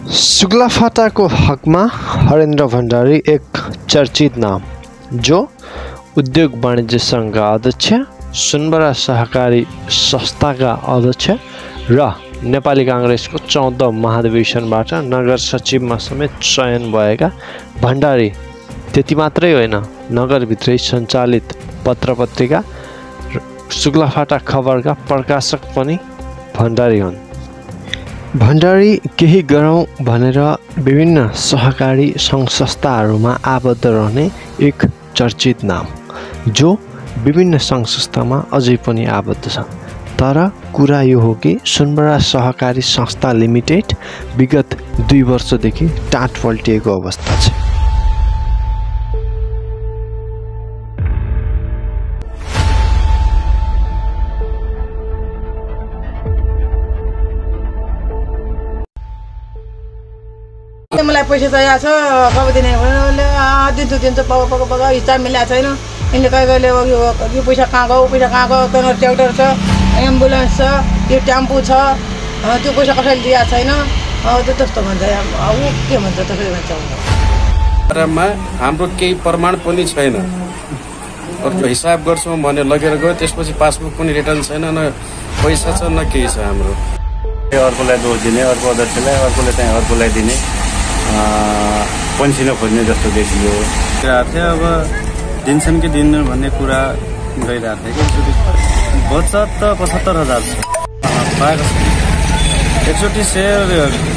सुग्लाफाटाको हकमा हरेन्द्र भण्डारी एक चर्चित नाम, जो उद्योग वाणिज्य सङ्घका अध्यक्ष, सुनबरा सहकारी संस्थाका अध्यक्ष र नेपाली काङ्ग्रेसको 14 महाधिवेशनबाट नगर सचिवमा समेत चयन भएका भण्डारी त्यति मात्रै होइन, नगरभित्रै सञ्चालित पत्रपत्रिका सुग्लाफाटा खबरका प्रकाशक पनि भण्डारी हुन्। भण्डारी केही गरौँ भनेर विभिन्न सहकारी सङ्घ संस्थाहरूमा आबद्ध रहने एक चर्चित नाम, जो विभिन्न सङ्घ संस्थामा अझै पनि आबद्ध छ। तर कुरा यो हो कि सुनबरा सहकारी संस्था लिमिटेड विगत 2 वर्षदेखि टाट पल्टिएको अवस्था छ। मलाई पैसा चाहिएको छ, कब दिने दिन्छु दिन्छु पग हिसाब मिलाएको छैन। यिनले कहिले यो पैसा कहाँ गयो, पैसा कहाँ गयो, तँलाई ट्र्याक्टर छ, एम्बुलेन्स छ, यो टेम्पो छ, त्यो पैसा कसैले दिएको छैन। त्यो त्यस्तो भन्छ, ऊ के भन्छ त्यसरी भन्छ। हाम्रो केही प्रमाण पनि छैन। अर्को हिसाब गर्छौँ भने लगेर गयो, त्यसपछि पासबुक पनि रिटर्न छैन, न पैसा छ न केही छ हाम्रो। अर्कोलाई दोष दिने, अर्को अध्यक्षलाई, अर्कोले चाहिँ अर्कोलाई दिने, पन्सिनो खोज्ने जस्तो देखियो। अब दिन्छन् कि दिन्न भन्ने कुरा गइरहेको थियो कि बचत त 75,000 छ पाएको छ। एकचोटि सेयर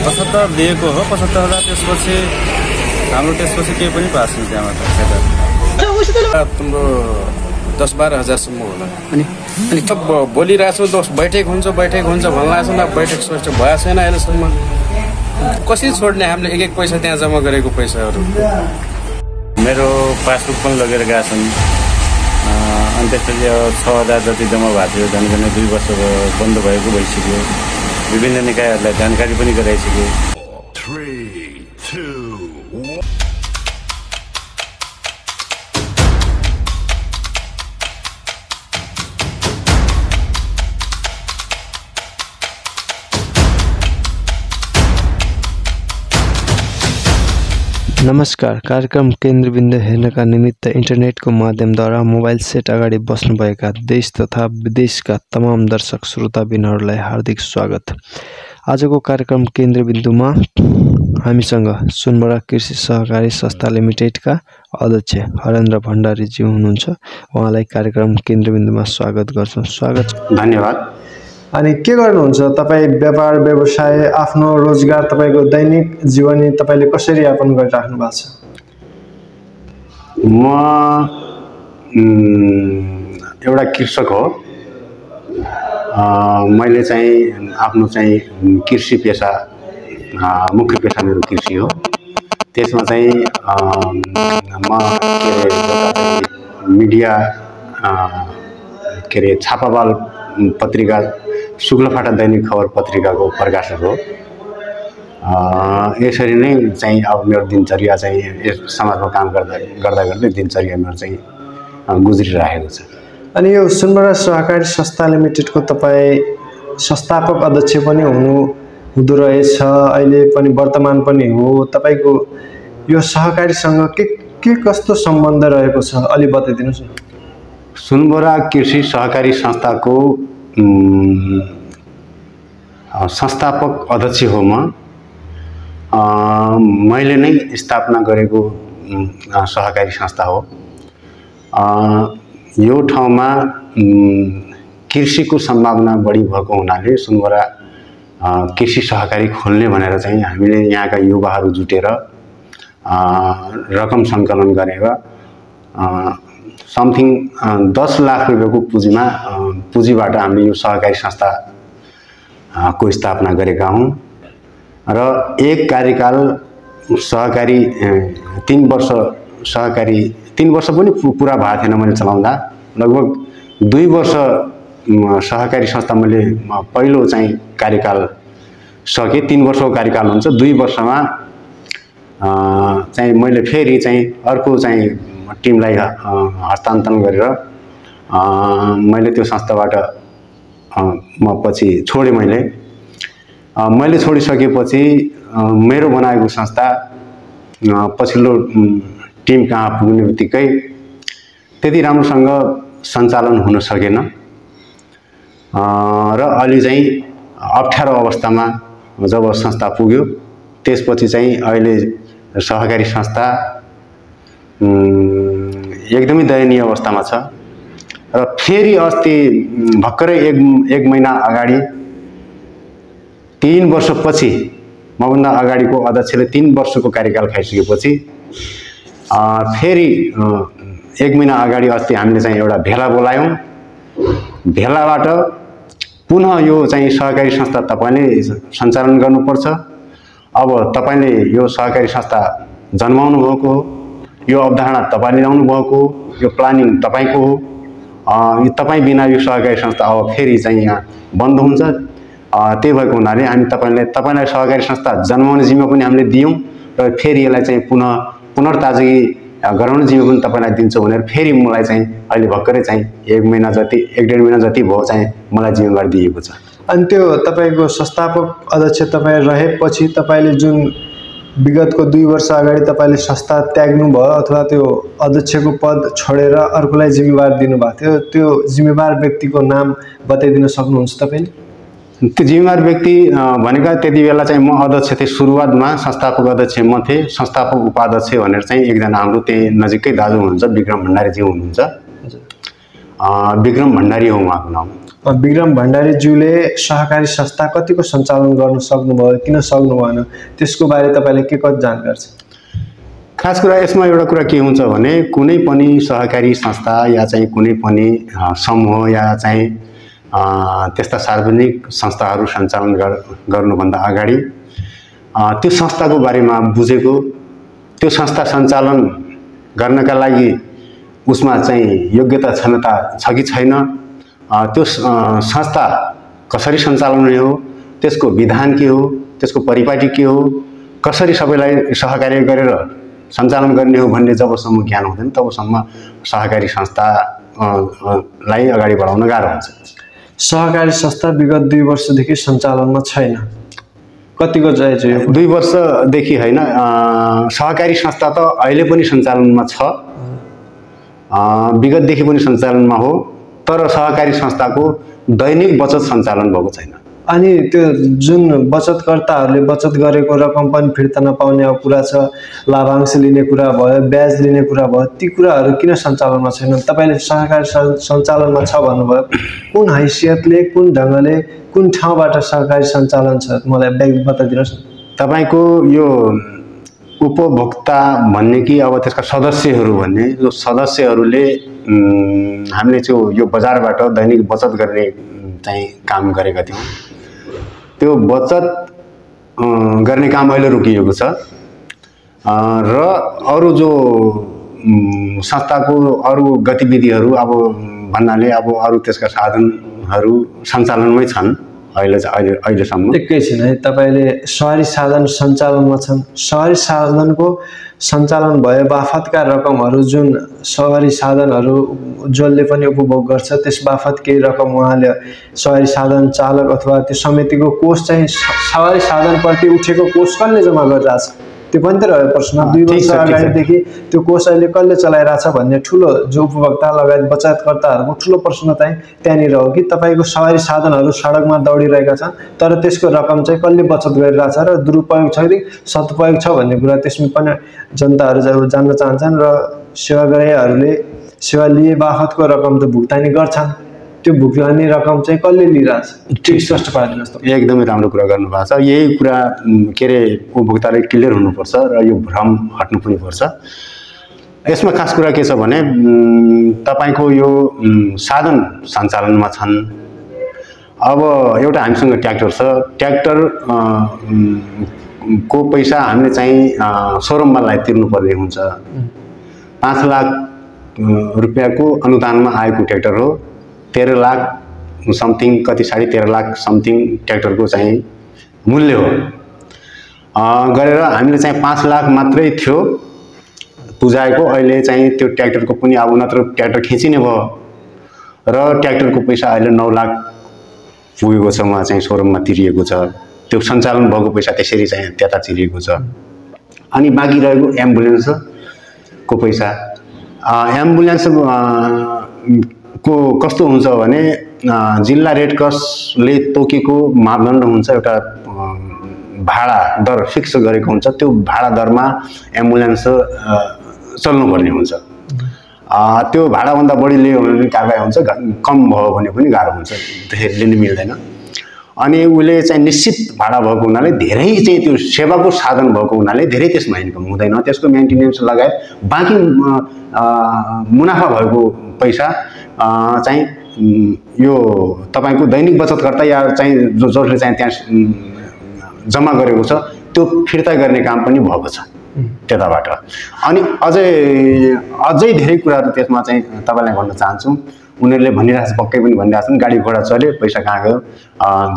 75 दिएको हो, 75,000। त्यसपछि हाम्रो त्यसपछि केही पनि पाएको छैन त्यहाँबाट क्षेत्र। तिम्रो 10-12 हजारसम्म होला। अनि बोलिरहेको छु, बैठक हुन्छ भन्ला छ न, बैठक सोच भएको छैन अहिलेसम्म। कसरी छोड्ने हामीले एक पैसा त्यहाँ जम्मा गरेको पैसाहरू। मेरो पासबुक पनि लगेर गएका छन्। अनि त्यसपछि 6,000 जति जम्मा भएको थियो, झन् 2 वर्ष बन्द भएको भइसक्यो। विभिन्न निकायहरूलाई जानकारी पनि गराइसक्यो। 3, 2, 1 नमस्कार। कार्यक्रम केन्द्रबिन्दु हेर्नका निमित्त इन्टरनेटको माध्यमद्वारा मोबाइल सेट अगाडि बस्नुभएका देश तथा विदेशका तमाम दर्शक श्रोताबिनहरूलाई हार्दिक स्वागत। आजको कार्यक्रम केन्द्रबिन्दुमा हामीसँग सुनबरा कृषि सहकारी संस्था लिमिटेडका अध्यक्ष हरेन्द्र भण्डारीजी हुनुहुन्छ। उहाँलाई कार्यक्रम केन्द्रबिन्दुमा स्वागत गर्छौँ। स्वागत। धन्यवाद। अनि के गर्नुहुन्छ तपाईँ? व्यापार व्यवसाय, आफ्नो रोजगार, तपाईँको दैनिक जीवनी तपाईँले कसरी यापन गरिराख्नु भएको छ? म एउटा कृषक हो। मैले चाहिँ आफ्नो चाहिँ कृषि पेसा, मुख्य पेसा मेरो कृषि हो। त्यसमा चाहिँ म मिडिया छापावाल पत्रिका सुग्लाफाटा दैनिक खबर पत्रिकाको प्रकाशक हो। यसरी नै चाहिँ अब मेरो दिनचर्या चाहिँ यस समाजमा काम गर्दै दिनचर्या मेरो चाहिँ गुज्रिरहेको छ। अनि यो सुनबरा सहकारी संस्था लिमिटेडको तपाईँ संस्थापक अध्यक्ष पनि हुँदो रहेछ, अहिले पनि वर्तमान पनि हो। तपाईँको यो सहकारीसँग के कस्तो सम्बन्ध रहेको छ, अलि बताइदिनुहोस् न। सुनबरा कृषि सहकारी संस्थाको संस्थापक अध्यक्ष हो म। मैले नै स्थापना गरेको सहकारी संस्था हो। यो ठाउँमा कृषिको सम्भावना बढी भएको हुनाले सुनबरा कृषि सहकारी खोल्ने भनेर चाहिँ हामीले यहाँका युवाहरू जुटेर रकम सङ्कलन गरेर समथिङ 10 लाख रुपियाँको पुँजीबाट हामीले यो सहकारी संस्था को स्थापना गरेका हौँ। र एक कार्यकाल सहकारी 3 वर्ष सहकारी 3 वर्ष पनि पुरा भएको थिएन मैले चलाउँदा। लगभग 2 वर्ष सहकारी संस्था मैले पहिलो चाहिँ कार्यकाल सके। 3 वर्षको कार्यकाल हुन्छ। 2 वर्षमा चाहिँ मैले फेरि चाहिँ अर्को चाहिँ टिमलाई हस्तान्तरण गरेर मैले त्यो संस्थाबाट म पछि छोडेँ। मैले छोडिसकेपछि मेरो बनाएको संस्था पछिल्लो टिम कहाँ पुग्ने बित्तिकै त्यति राम्रोसँग सञ्चालन हुन सकेन र अलि चाहिँ अप्ठ्यारो अवस्थामा जब संस्था पुग्यो त्यसपछि चाहिँ अहिले सहकारी संस्था एकदमै दयनीय अवस्थामा छ र फेरि अस्ति भर्खरै एक महिना अगाडि 3 वर्षपछि मभन्दा अगाडिको अध्यक्षले 3 वर्षको कार्यकाल खाइसकेपछि फेरि 1 महिना अगाडि अस्ति हामीले चाहिँ एउटा भेला बोलायौँ। भेलाबाट पुनः यो चाहिँ सहकारी संस्था तपाईले सञ्चालन गर्नुपर्छ। अब तपाईले यो सहकारी संस्था जन्माउनु भएको हो, यो अवधारणा तपाईले ल्याउनु भएको हो, यो प्लानिङ तपाईको हो। तपाई बिना यो सहकारी संस्था अब फेरि चाहिँ यहाँ बन्द हुन्छ। त्यही भएको हुनाले हामी तपाईलाई सहकारी संस्था जन्माउने जिम्मा पनि हामीले दियौँ र फेरि यसलाई चाहिँ पुनर्ताजगी गराउने जिम्मा पनि तपाईलाई दिन्छौँ भनेर फेरि मलाई चाहिँ अहिले भर्खरै चाहिँ 1 महिना जति 1.5 महिना जति भयो चाहिँ मलाई जिम्मेवारी दिएको छ। अनि त्यो तपाईको संस्थापक अध्यक्ष तपाईँ रहेपछि तपाईले जुन विगतको 2 वर्ष अगाडि तपाईले संस्था त्याग्नु भयो अथवा त्यो अध्यक्षको पद छोडेर अर्कोलाई जिम्मेवार दिनुभएको थियो, त्यो जिम्मेवार व्यक्तिको नाम बताइदिन सक्नुहुन्छ तपाईले? त्यो जिम्मेवार व्यक्ति भनेका त्यति बेला चाहिँ म अध्यक्ष थिएँ। सुरुवातमा संस्थापक अध्यक्ष म थिएँ, संस्थापक उपाध्यक्ष भनेर चाहिँ एकजना हाम्रो त्यही नजिकै दाजु हुनुहुन्छ, विक्रम भण्डारीजी हुनुहुन्छ। विक्रम भण्डारी हो उहाँको नाम। विक्रम भण्डारीज्यूले सहकारी संस्था कतिको सञ्चालन गर्न सक्नुभयो, किन सक्नु भएन, त्यसको बारे तपाईले के कति जानकारी छ? खास कुरा यसमा एउटा कुरा के हुन्छ भने कुनै पनि सहकारी संस्था या चाहिँ कुनै पनि समूह या चाहिँ त्यस्ता सार्वजनिक संस्थाहरू सञ्चालन गर्नुभन्दा अगाडि त्यो संस्थाको बारेमा बुझेको, त्यो संस्था सञ्चालन गर्नका लागि उसमा चाहिँ योग्यता क्षमता छ कि छैन, त्यो संस्था कसरी सञ्चालन हुने हो, त्यसको विधान के हो, त्यसको परिपाटी के हो, कसरी सबैलाई सहकार्य गरेर सञ्चालन गर्ने हो भन्ने जबसम्म ज्ञान हुँदैन तबसम्म सहकारी संस्थालाई अगाडि बढाउन गाह्रो हुन्छ। सहकारी संस्था विगत 2 वर्षदेखि सञ्चालनमा छैन, कतिको चाहिँ 2 वर्षदेखि होइन, सहकारी संस्था त अहिले पनि सञ्चालनमा छ, विगतदेखि पनि सञ्चालनमा हो, तर सहकारी संस्थाको दैनिक बचत सञ्चालन भएको छैन। अनि त्यो जुन बचतकर्ताहरूले बचत गरेको रकम पनि फिर्ता नपाउने कुरा छ, लाभांश लिने कुरा भयो, ब्याज लिने कुरा भयो, ती कुराहरू किन सञ्चालनमा छैन? तपाईले सहकारी सञ्चालनमा छ भन्नुभयो, कुन हैसियतले, कुन ढङ्गले, कुन ठाउँबाट सहकारी सञ्चालन छ मलाई बताइदिनुहोस् न। तपाईको यो उपभोक्ता भन्ने कि अब त्यसका सदस्यहरू भन्ने, जो सदस्यहरूले हामीले चाहिँ यो बजारबाट दैनिक बचत गर्ने चाहिँ काम गरेका थियौँ, त्यो बचत गर्ने काम अहिले रोकिएको छ र अरू जो संस्थाको अरू गतिविधिहरू अब भन्नाले अब अरू त्यसका साधनहरू सञ्चालनमै छन् अहिलेसम्म। एकैछिन है, तपाईले सहरी साधन सञ्चालनमा छन्, सहरी साधनको सञ्चालन भए बाफतका रकमहरू जुन सहरी साधनहरू जसले पनि उपभोग गर्छ त्यस बाफत केही रकम उहाँले सहरी साधन चालक अथवा त्यो समितिको कोष चाहिँ सहरी साधनप्रति उठेको कोष कसले जम्मा गरिरहेछ त्यो पनि त रह्यो प्रश्न। 2 वर्ष अगाडिदेखि त्यो कोष अहिले कसले चलाइरहेछ भन्ने ठुलो जो उपभोक्ता लगायत बचतकर्ताहरूको ठुलो प्रश्न चाहिँ त्यहाँनिर हो कि तपाईँको सहरी साधनहरू सडकमा दौडिरहेका छन् तर त्यसको रकम चाहिँ कसले बचत गरिरहेछ र दुरुपयोग छ कि सदुपयोग छ भन्ने कुरा त्यसमा पनि जनताहरू जब जान्न चाहन्छन् र सेवाग्राहीहरूले सेवा लिए बाफतको रकम त भुक्तानी गर्छन्, त्यो भुक्तानी रकम चाहिँ कसले लिइरहेछ ठिक स्पष्ट पारिदिनुहोस् त। एकदमै राम्रो कुरा गर्नुभएको छ। यही कुरा के अरे उपभोक्ताले क्लियर हुनुपर्छ र यो भ्रम हट्नु पनि पर्छ। यसमा खास कुरा के छ भने तपाईको यो साधन सञ्चालनमा छन्। अब एउटा हामीसँग ट्र्याक्टर छ, ट्र्याक्टर को पैसा हामीले चाहिँ सोरुममा तिर्नुपर्ने हुन्छ। 5 लाख रुपियाँको अनुदानमा आएको ट्र्याक्टर हो, 13 लाख समथिङ कति 13.5 लाख समथिङ ट्र्याक्टरको चाहिँ मूल्य हो गरेर हामीले चाहिँ 5 लाख मात्रै थियो बुझाएको। अहिले चाहिँ त्यो ट्र्याक्टरको पनि अब नत्र ट्र्याक्टर खिचिने भयो र ट्र्याक्टरको पैसा अहिले 9 लाख पुगेको छ, उहाँ चाहिँ सोरुममा तिरिएको छ। त्यो सञ्चालन भएको पैसा त्यसरी चाहिँ त्यता चिरिएको छ। अनि बाँकी रहेको एम्बुलेन्सको पैसा, एम्बुलेन्स को कस्तो हुन्छ भने जिल्ला रेड क्रसले तोकेको मापदण्ड हुन्छ, एउटा भाडा दर फिक्स गरेको हुन्छ, त्यो भाडा दरमा एम्बुलेन्स चल्नुपर्ने हुन्छ। त्यो भाडाभन्दा बढी लियो भने पनि कारबाही हुन्छ, कम भयो भने पनि गाह्रो हुन्छ, त्यसरी लिनु मिल्दैन। अनि उसले चाहिँ निश्चित भाडा भएको हुनाले धेरै चाहिँ त्यो सेवाको साधन भएको हुनाले धेरै त्यसमा इन्कम हुँदैन, त्यसको मेन्टेनेन्स लगायत बाँकी मुनाफा भएको पैसा चाहिँ यो तपाईको दैनिक बचतकर्ता या चाहिँ जसले चाहिँ त्यहाँ जम्मा गरेको छ त्यो फिर्ता गर्ने काम पनि भएको छ त्यताबाट। अनि अझै धेरै कुराहरू त्यसमा चाहिँ तपाईलाई भन्न चाहन्छु। उनीहरूले भनिरहेको छ, पक्कै पनि भनिरहेको छन्, गाडी घोडा चल्यो पैसा कहाँ गयो,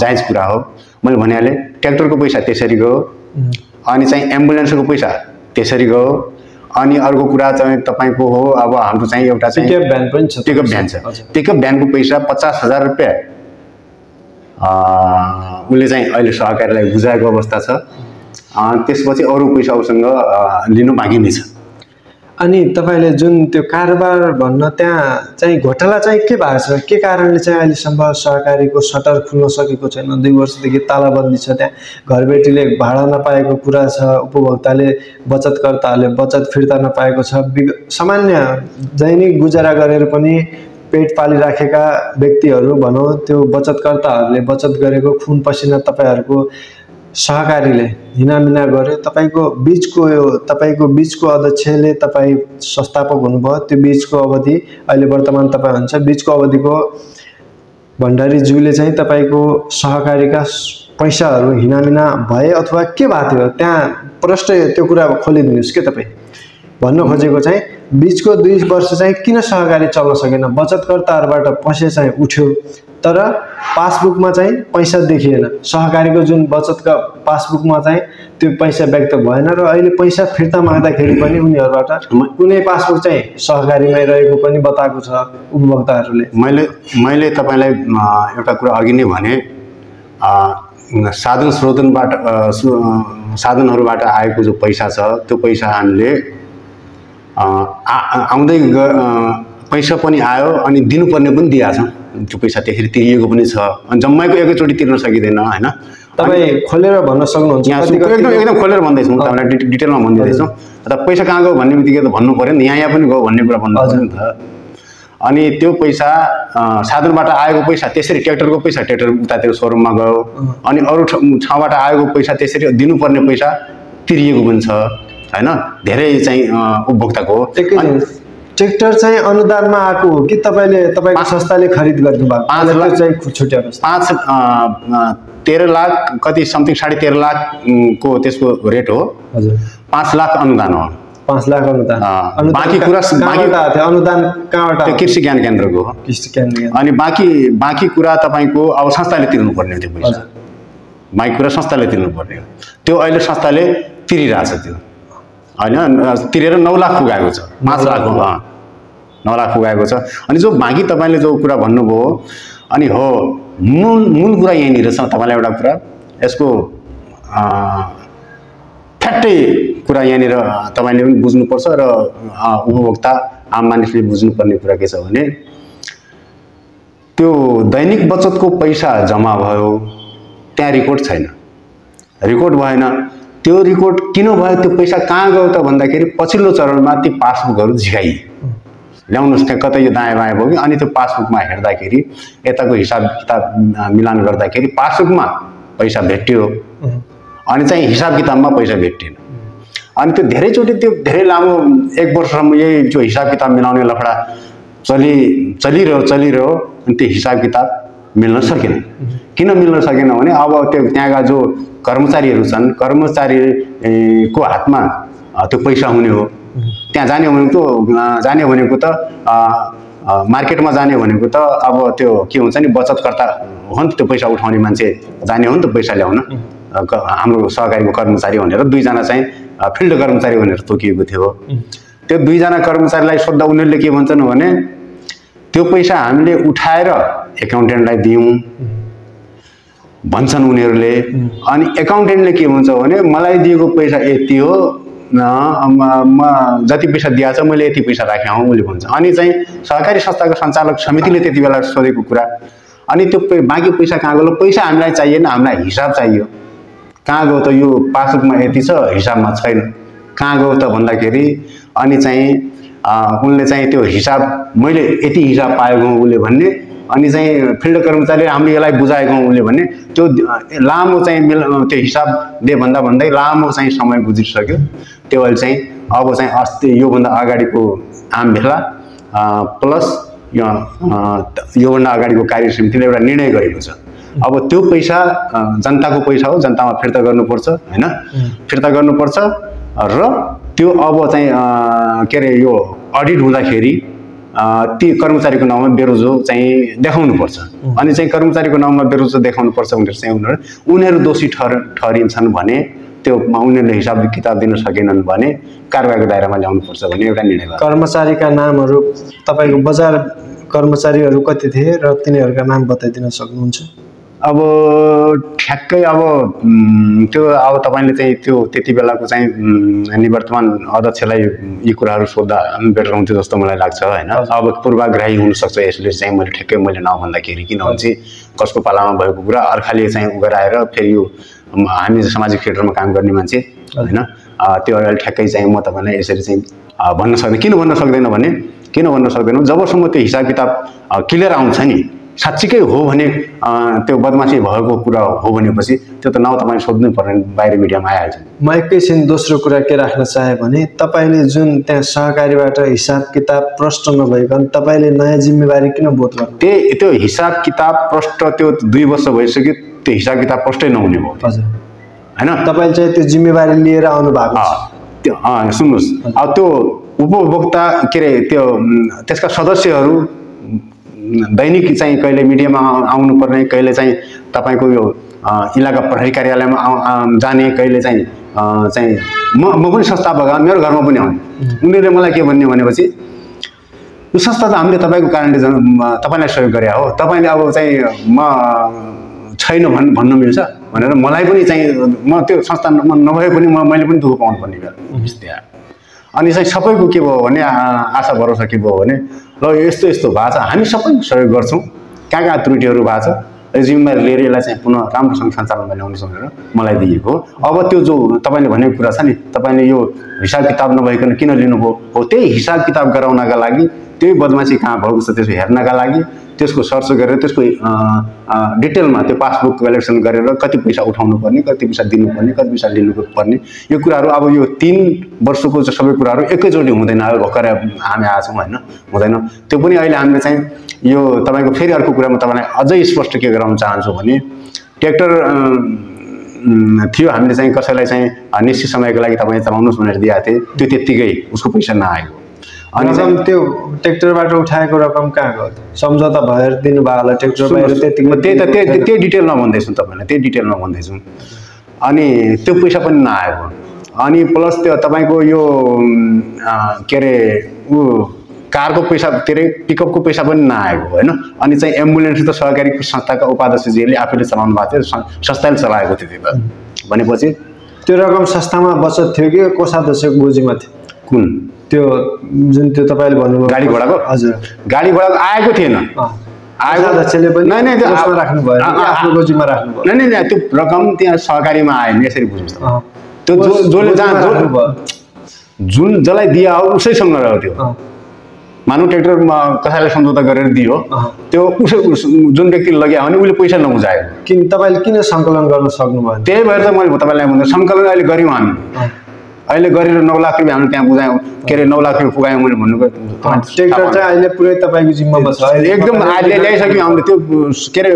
जायज कुरा हो। मैले भनिहालेँ ट्र्याक्टरको पैसा त्यसरी गयो, अनि चाहिँ एम्बुलेन्सको पैसा त्यसरी गयो। अनि अर्को कुरा चाहिँ तपाईको हो, अब हाम्रो चाहिँ एउटा चाहिँ पिकअप भ्यान पनि छ, पिकअप भ्यान छ, पिकअप भ्यानको पैसा 50,000 रुपियाँ उसले चाहिँ अहिले सहकारीलाई बुझाएको अवस्था छ। त्यसपछि अरू पैसा उसँग लिनु बाँकी नै छ। अनि तपाईले जुन त्यो कारोबार भन्न त्यहाँ चाहिँ घोटाला चाहिँ के भएको छ, के कारणले चाहिँ अहिलेसम्म सहकारीको सटर खुल्न सकेको छैन? 2 वर्षदेखि तालाबन्दी छ, त्यहाँ घरबेटीले भाडा नपाएको कुरा छ, उपभोक्ताले बचतकर्ताहरूले बचत फिर्ता नपाएको छ, सामान्य दैनिक गुजारा गरेर पनि पेट पालिराखेका व्यक्तिहरू भनौँ, त्यो बचतकर्ताहरूले बचत गरेको खुन पसिना तपाईहरूको सहकारीले हिनामिना गर्यो। तपाईको बिचको अध्यक्षले तपाईँ संस्थापक हुनुभयो, त्यो बिचको अवधि अहिले वर्तमान तपाईँ हुन्छ, बिचको अवधिको भण्डारीज्यूले चाहिँ तपाईको सहकारीका पैसाहरू हिनामिना भए अथवा के भएको थियो त्यहाँ प्रष्ट त्यो कुरा खोलिदिनुहोस् के तपाईँ भन्न खोजेको चाहिँ बिचको 2 वर्ष चाहिँ किन सहकारी चल्न सकेन? बचतकर्ताहरूबाट पैसा चाहिँ उठ्यो तर पासबुकमा चाहिँ पैसा देखिएन, सहकारीको जुन बचतका पासबुकमा चाहिँ त्यो पैसा व्यक्त भएन र अहिले पैसा फिर्ता माग्दाखेरि पनि उनीहरूबाट कुनै पासबुक चाहिँ सहकारीमै रहेको पनि बताएको छ उपभोक्ताहरूले। मैले तपाईलाई एउटा कुरा अघि नै भने, साधनहरूबाट आएको जो पैसा छ त्यो पैसा हामीले आउँदै पैसा पनि आयो अनि दिनुपर्ने पनि दिएको छ, त्यो पैसा त्यसरी तिरिएको पनि छ, अनि जम्मैको एकैचोटि तिर्न सकिँदैन हैन। तपाईँ खोलेर भन्न सक्नुहुन्छ? एकदम खोलेर भन्दैछु, तपाईँलाई डिटेलमा भनिदिँदैछु। पैसा कहाँ गयो भन्ने बित्तिकै त भन्नु पर्यो नि, यहाँ पनि गयो भन्ने कुरा भन्नु पर्यो नि त। अनि त्यो पैसा साधनबाट आएको पैसा त्यसरी ट्र्याक्टरको पैसा ट्र्याक्टर उतातिर सोरुममा गयो, अनि अरू ठाउँबाट आएको पैसा त्यसरी दिनुपर्ने पैसा तिरिएको पनि छ हैन, धेरै चाहिँ उपभोक्ताको। ट्र्याक्टर चाहिँ अनुदानमा आएको हो कि तपाईको संस्थाले खरिद गर्नु भएको? 5 लाख चाहिँ छुट्याउनुस्। 13 लाख कति समथिङ 13.5 लाख को त्यसको रेट हो। हजुर 5 लाख अनुदान हो। 5 लाख अनुदान। बाँकी कुरा अनुदान कहाँबाट? त्यो कृषि ज्ञान केन्द्रको हो। कृषि केन्द्र। अनि बाँकी कुरा तपाईको अब संस्थाले तिर्नु पर्ने हो त्यो पैसा। बाँकी कुरा संस्थाले तिर्नु पर्ने हो, त्यो अहिले संस्थाले तिरिरहेछ, त्यो होइन तिरेर 9 लाख पुगाएको छ, 5 लाख 9 लाख पुगाएको छ। अनि जो बाँकी तपाईँले जो कुरा भन्नुभयो, अनि हो मूल कुरा यहीँनिर छ। तपाईँलाई एउटा कुरा यसको ठ्याट्टै कुरा यहाँनिर तपाईँले पनि बुझ्नुपर्छ र उपभोक्ता आम मानिसले बुझ्नुपर्ने कुरा के छ भने, त्यो दैनिक बचतको पैसा जम्मा भयो त्यहाँ रिकॉर्ड छैन, रिकॉर्ड भएन। त्यो रिकॉर्ड किन भयो, त्यो पैसा कहाँ गयो त भन्दाखेरि पछिल्लो चरणमा ती पासबुकहरू झिकाइए, ल्याउनुहोस् त्यहाँ कतै यो दायाँ बायाँ भयो कि, अनि त्यो पासबुकमा हेर्दाखेरि यताको हिसाब किताब मिलान गर्दाखेरि पासबुकमा पैसा भेट्यो, अनि चाहिँ हिसाब किताबमा पैसा भेटिएन। अनि त्यो धेरैचोटि त्यो धेरै लामो 1 वर्षसम्म यही जो हिसाब किताब मिलाउने लफडा चलिरह्यो, अनि त्यो हिसाब किताब मिल्न सकेन। किन मिल्न सकेन भने अब त्यो त्यहाँका जो कर्मचारीहरू छन्, कर्मचारीको हातमा त्यो पैसा हुने हो। त्यहाँ जाने भनेको त मार्केटमा जाने भनेको त अब त्यो के हुन्छ नि, बचतकर्ता हो नि त, त्यो पैसा उठाउने मान्छे जाने हो नि त पैसा ल्याउन, हाम्रो सहकारीको कर्मचारी भनेर 2 जना चाहिँ फिल्ड कर्मचारी भनेर तोकिएको थियो। त्यो 2 जना कर्मचारीलाई सोद्धा उनीहरूले के भन्छन् भने, त्यो पैसा हामीले उठाएर एकाउन्टेन्टलाई दियौँ, भन्छन् उनीहरूले। अनि एकाउन्टेन्टले के भन्छ भने मलाई दिएको पैसा यति हो, म जति पैसा दिएको छ मैले यति पैसा राखेँ हौ उसले भन्छ। अनि चाहिँ सहकारी संस्थाको सञ्चालक समितिले त्यति बेला सोधेको कुरा, अनि त्यो बाँकी पैसा कहाँ गयो? पैसा हामीलाई चाहिएन, हामीलाई हिसाब चाहियो। कहाँ गयो त? यो पासबुकमा यति छ, हिसाबमा छैन, कहाँ गयो त भन्दाखेरि अनि चाहिँ उनले चाहिँ त्यो हिसाब मैले यति हिसाब पाएको हौँ उसले भन्ने। अनि चाहिँ फिल्ड कर्मचारीले हामीले यसलाई बुझाएको हौँ उसले भन्ने। त्यो लामो चाहिँ त्यो हिसाब दे भन्दा भन्दै लामो चाहिँ समय गुज्रिसक्यो। त्यो अहिले चाहिँ अब चाहिँ अस्ति योभन्दा अगाडिको आम भेला प्लस योभन्दा अगाडिको कार्य समितिले एउटा निर्णय गरेको छ। अब त्यो पैसा जनताको पैसा हो, जनतामा फिर्ता गर्नुपर्छ हैन, फिर्ता गर्नुपर्छ। र त्यो अब चाहिँ के अरे यो अडिट हुँदाखेरि ती कर्मचारीको नाउँमा बेरोजो चाहिँ देखाउनुपर्छ। अनि चाहिँ कर्मचारीको नाउँमा बेरोजो देखाउनुपर्छ भनेर चाहिँ उनीहरू दोषी ठहरिन्छन् भने, त्यो उनीहरूले हिसाब किताब दिन सकेनन् भने कारबाहीको दायरामा ल्याउनुपर्छ भन्ने एउटा निर्णय भयो। कर्मचारीका नामहरू तपाईँको बजार कर्मचारीहरू कति थिए र तिनीहरूका नाम बताइदिन सक्नुहुन्छ? अब ठ्याक्कै अब त्यो अब तपाईँले चाहिँ त्यो त्यति बेलाको चाहिँ निवर्तमान अध्यक्षलाई यी कुराहरू सोद्धा बेटर हुन्थ्यो जस्तो मलाई लाग्छ हैन। अब पूर्वाग्रही हुनसक्छ यसले चाहिँ मैले ठ्याक्कै मैले नभन्दाखेरि, किनभने कसको पालामा भएको कुरा अर्काले चाहिँ उ गराएर फेरि यो हामी सामाजिक क्षेत्रमा काम गर्ने मान्छे हैन, त्यो अहिले ठ्याक्कै चाहिँ म तपाईँलाई यसरी चाहिँ भन्न सक्दैन। किन भन्न सक्दैन भने जबसम्म त्यो हिसाब किताब क्लियर आउँछ नि, साँच्चीकै हो भने त्यो बदमासी भएको कुरा हो भनेपछि त्यो त नाउँ तपाईँ सोध्नै पर्ने, बाहिर मिडियामा आइहाल्छ। म एकैछिन दोस्रो कुरा के राख्न चाहे भने तपाईँले जुन त्यहाँ सहकारीबाट हिसाब किताब प्रष्ट नभइकन तपाईँले नयाँ जिम्मेवारी किन बोध गर्नु? त्यो हिसाब किताब प्रष्ट त्यो 2 वर्ष भइसक्यो, त्यो हिसाब किताब प्रष्टै नहुने भयो हैन। तपाईँले चाहिँ त्यो जिम्मेवारी लिएर आउनु भएको त्यो सुन्नुहोस्, अब त्यो उपभोक्ता के अरे त्यो त्यसका सदस्यहरू दैनिक चाहिँ कहिले मिडियामा आउनुपर्ने, कहिले चाहिँ तपाईँको यो इलाका प्रहरी कार्यालयमा जाने, कहिले चाहिँ म पनि संस्थापक, मेरो घरमा पनि आउने। उनीहरूले मलाई के भन्ने भनेपछि यो संस्था त हामीले तपाईँको कारणले तपाईँलाई सहयोग गरे हो, तपाईँले अब चाहिँ म छैन भन्न मिल्छ भनेर मलाई पनि चाहिँ म त्यो संस्थामा नभए पनि मैले पनि दुःख पाउनु पर्ने बेला। अनि चाहिँ सबैको के भयो भने आशा भरोसा के भयो भने ल यस्तो यस्तो भएको छ, हामी सबै सहयोग गर्छौँ, कहाँ त्रुटिहरू भएको छ जिम्मेवारी लिएर यसलाई चाहिँ पुनः राम्रोसँग सञ्चालनमा ल्याउनु भनेर मलाई दिएको हो। अब त्यो जो तपाईँले भनेको कुरा छ नि, तपाईँले यो हिसाब किताब नभइकन किन लिनुभयो हो, त्यही हिसाब किताब गराउनका लागि, त्यही बदमासी कहाँ भएको छ त्यसको हेर्नका लागि, त्यसको सर्च गरेर त्यसको डिटेलमा त्यो पासबुक कलेक्सन गरेर कति पैसा उठाउनु पर्ने, कति पैसा दिनुपर्ने, कति पैसा लिनुपर्ने, यो कुराहरू अब यो 3 वर्षको सबै कुराहरू एकैचोटि हुँदैन। अब भर्खरै हामी आएछौँ होइन, हुँदैन। त्यो पनि अहिले हामीले चाहिँ यो तपाईँको फेरि अर्को कुरा म तपाईँलाई अझै स्पष्ट के गराउन चाहन्छु भने ट्र्याक्टर थियो, हामीले चाहिँ कसैलाई चाहिँ निश्चित समयको लागि तपाईँ चलाउनुहोस् भनेर दिएको थिएँ, त्यो त्यत्तिकै उसको पैसा नआएको। अनि त्यो ट्र्याक्टरबाट उठाएको रकम कहाँ गयो? सम्झौता भएर दिनुभयो होला ट्र्याक्टर बाहिर? त्यही डिटेलमा भन्दैछु तपाईँलाई, त्यही डिटेलमा भन्दैछु। अनि त्यो पैसा पनि नआएको। अनि प्लस त्यो तपाईँको यो के अरे कारको पैसा के अरे पिकअपको पैसा पनि नआएको होइन। अनि चाहिँ एम्बुलेन्स त सहकारी संस्थाका उपाध्यक्षजीले आफैले चलाउनु भएको थियो, संस्थाले चलाएको थियो त्यो भनेपछि त्यो रकम संस्थामा बचत थियो कि कोषाध्यक्षको गोजीमा थियो? कुन त्यो जुन त्यो तपाईँले भन्नुभयो गाडी घोडाको? हजुर, गाडी घोडाको आएको थिएन, आएको अध्यक्षले पनि राख्नु भयो, आफ्नो गोजीमा राख्नु भयो? नै त्यो रकम त्यहाँ सहकारीमा आएन, यसरी बुझ्नुहोस् त। त्यो जसले जुन जसलाई दिया हो उसैसँग रह्यो त्यो। मानव ट्र्याक्टर कसैलाई सम्झौता गरेर दियो, त्यो उसै जुन व्यक्तिले लग्यो भने उसले पैसा नबुझायो। तपाईँले किन सङ्कलन गर्न सक्नु भयो? त्यही भएर त मैले तपाईँलाई भन्दा सङ्कलन अहिले गऱ्यौँ हामी, अहिले गरेर 9 लाख रुपियाँ हामीले त्यहाँ बुझायौँ, के अरे 9 लाख रुपियाँ पुगायौँ मैले भन्नुको। ट्र्याक्टर चाहिँ अहिले पुरै तपाईँको जिम्मामा छ? एकदम अहिले ल्याइसक्यौँ हामीले। त्यो के अरे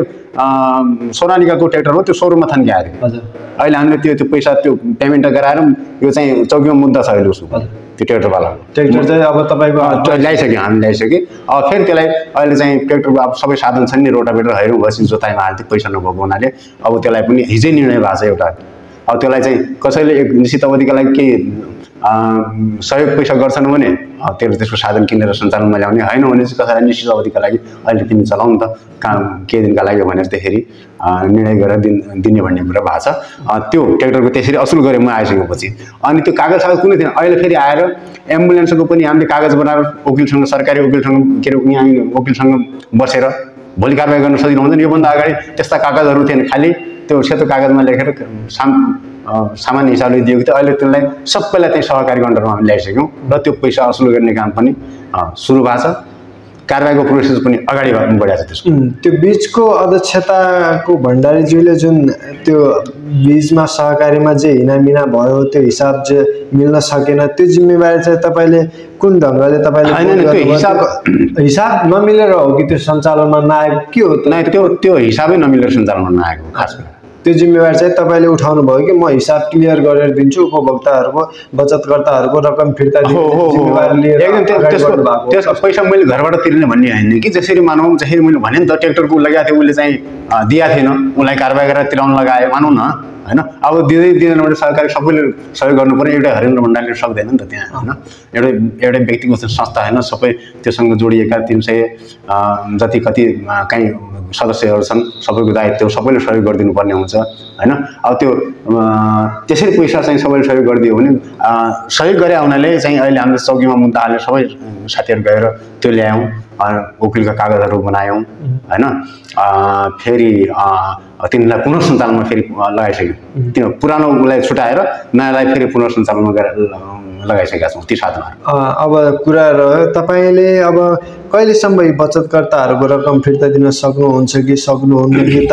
सोनालिकाको ट्र्याक्टर हो, त्यो सोरुममा थन्किआएको थियो। अहिले हामीले त्यो पैसा त्यो पेमेन्ट गराएर यो चाहिँ चौकीमा मुद्दा छ अहिले उसको, त्यो ट्र्याक्टरवाला ट्र्याक्टर चाहिँ अब तपाईँको ल्याइसक्यो, हामी ल्याइसक्यो। अब फेरि त्यसलाई अहिले चाहिँ ट्र्याक्टरको अब सबै साधन छन् नि, रोटाभेटर हेरौँ भएपछि जोताइमा हाल्थ्यो, पैसा नभएको हुनाले अब त्यसलाई पनि हिजै निर्णय भएको छ एउटा। अब त्यसलाई चाहिँ कसैले एक निश्चित अवधिका लागि केही सहयोग पैसा गर्छन् भने त्यसको साधन किनेर सञ्चालनमा ल्याउने, होइन भने चाहिँ कसैलाई निश्चित अवधिका लागि अहिले तिमी चलाउनु त काम केही दिनका लागि भनेर त्यसरी निर्णय गरेर दिने भन्ने कुरा भएको छ। त्यो ट्र्याक्टरको त्यसरी असुल गरेर म आइसकेपछि अनि त्यो कागज कुनै थिएन। अहिले फेरि आएर एम्बुलेन्सको पनि हामीले कागज बनाएर वकिलसँग, सरकारी वकिलसँग के अरे यहाँ वकिलसँग बसेर भोलि कारवाही गर्न सजिलो हुन्छ नि। योभन्दा अगाडि त्यस्ता कागजहरू थिएन, खालि त्यो सेतो कागजमा लेखेर सामान्य हिसाबले दिएको थियो। अहिले त्यसलाई सबैलाई चाहिँ सहकारीको अन्डरमा हामी ल्याइसक्यौँ र त्यो पैसा असुल गर्ने काम पनि सुरु भएको छ। कारवाहीको प्रोसेस पनि अगाडि बढाएको छ। त्यसको त्यो बीचको अध्यक्षताको भण्डारीज्यूले जुन त्यो बीचमा सहकारीमा जे हिनामिना भयो, त्यो हिसाब जे मिल्न सकेन, त्यो जिम्मेवारी चाहिँ तपाईँले कुन ढङ्गले तपाईँले हिसाब नमिलेर हो कि त्यो सञ्चालनमा नआएको के हो? त्यो हिसाबै नमिलेर सञ्चालनमा नआएको खास कुरा। त्यो जिम्मेवारी चाहिँ तपाईँले उठाउनु भयो कि म हिसाब क्लियर गरेर दिन्छु, उपभोक्ताहरूको बचतकर्ताहरूको रकम फिर्ता दिने त्यसको पैसा मैले घरबाट तिर्ने भन्ने होइन कि जसरी मानौँ जसरी मैले भने नि त ट्र्याक्टरको लगाएको थियो उसले चाहिँ दिएको थिएन, उसलाई कारवाही गरेर तिराउन लगायो मानौँ न, होइन। अब दिँदै दिँदैन भने सरकारले सबैले सहयोग गर्नु पर्यो, एउटा हरेन्द्र भण्डारीले सक्दैन नि त त्यहाँ, होइन। एउटा व्यक्तिगत संस्था होइन, सबै त्योसँग जोडिएका 300 जति कति कहीँ सदस्यहरू छन्, सबैको दायित्व सबैले सहयोग गरिदिनु पर्ने हुन्छ, होइन। अब त्यो त्यसरी पैसा चाहिँ सबैले सहयोग गरिदियो भने सहयोग गरे हुनाले चाहिँ अहिले हामीले चौकीमा मुद्दा हालेर सबै साथीहरू गएर त्यो ल्यायौँ, वकिलका कागजहरू बनायौँ, होइन। फेरि तिनीलाई पुनर्सञ्चालनमा फेरि लगाइसक्यौँ। त्यो पुरानो उसलाई छुटाएर नयाँलाई फेरि पुनर्सञ्चालनमा लगाइसकेका छौँ ती साधनहरू। अब कुरा रह्यो तपाईँले अब कहिलेसम्म यी बचतकर्ताहरूको रकम फिर्ता दिन सक्नुहुन्छ कि सक्नुहुन्न कि?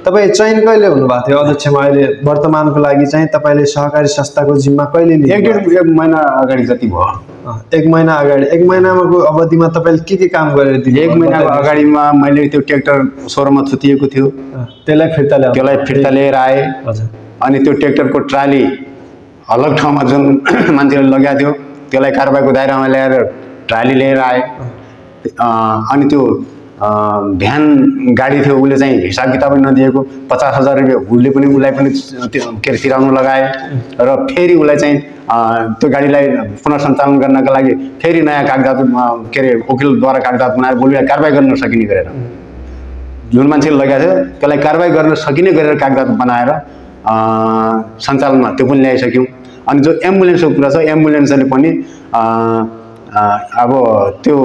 तपाईँ चयन कहिले हुनुभएको थियो अध्यक्षमा? अहिले वर्तमानको लागि चाहिँ तपाईँले सहकारी संस्थाको जिम्मा कहिले लिनु? एक महिना अगाडि जति भयो। 1 महिना अगाडि। 1 महिनाको अवधिमा तपाईँले के काम गरेर दिनु? 1 महिनाको अगाडिमा मैले त्यो ट्र्याक्टर सोहोरमा छुटिएको थियो, त्यसलाई फिर्ता लिएर आएँ। अनि त्यो ट्र्याक्टरको ट्राली अलग ठाउँमा जुन मान्छेले लगाएको थियो त्यसलाई कारबाहीको दायरामा ल्याएर ट्राली लिएर आए। अनि त्यो भ्यान गाडी थियो, उसले चाहिँ हिसाब किताबै नदिएको 50,000 रुपियाँ उसले पनि उसलाई पनि के अरे तिराउनु लगाए र फेरि उसलाई चाहिँ त्यो गाडीलाई पुनर्सञ्चालन गर्नका लागि फेरि नयाँ कागजात के अरे वकिलद्वारा कागजात बनाएर भोलि कारबाही गर्न सकिने गरेर जुन मान्छेले लगाएको थियो त्यसलाई कारबाही गर्न सकिने गरेर कागजात बनाएर सञ्चालनमा त्यो पनि ल्याइसक्यौँ। अनि जो एम्बुलेन्सको कुरा छ, एम्बुलेन्सले पनि अब त्यो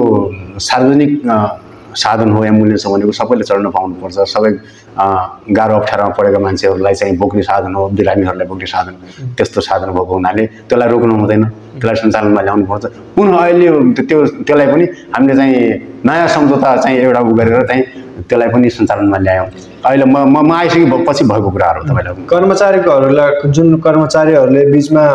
सार्वजनिक साधन हो एम्बुलेन्स भनेको, सबैले चढ्न पाउनुपर्छ। सबै गाह्रो अप्ठ्यारोमा परेका मान्छेहरूलाई चाहिँ बोक्ने साधन हो, बिरामीहरूलाई बोक्ने साधन, त्यस्तो साधन भएको हुनाले त्यसलाई रोक्नु हुँदैन, त्यसलाई सञ्चालनमा ल्याउनु पर्छ। पुनः अहिले त्यसलाई पनि हामीले चाहिँ नयाँ सम्झौता चाहिँ एउटा गरेर चाहिँ त्यसलाई पनि सञ्चालनमा ल्यायौँ। अहिले म आइसकेपछि भएको कुराहरू तपाईँलाई कर्मचारीहरूलाई जुन कर्मचारीहरूले बिचमा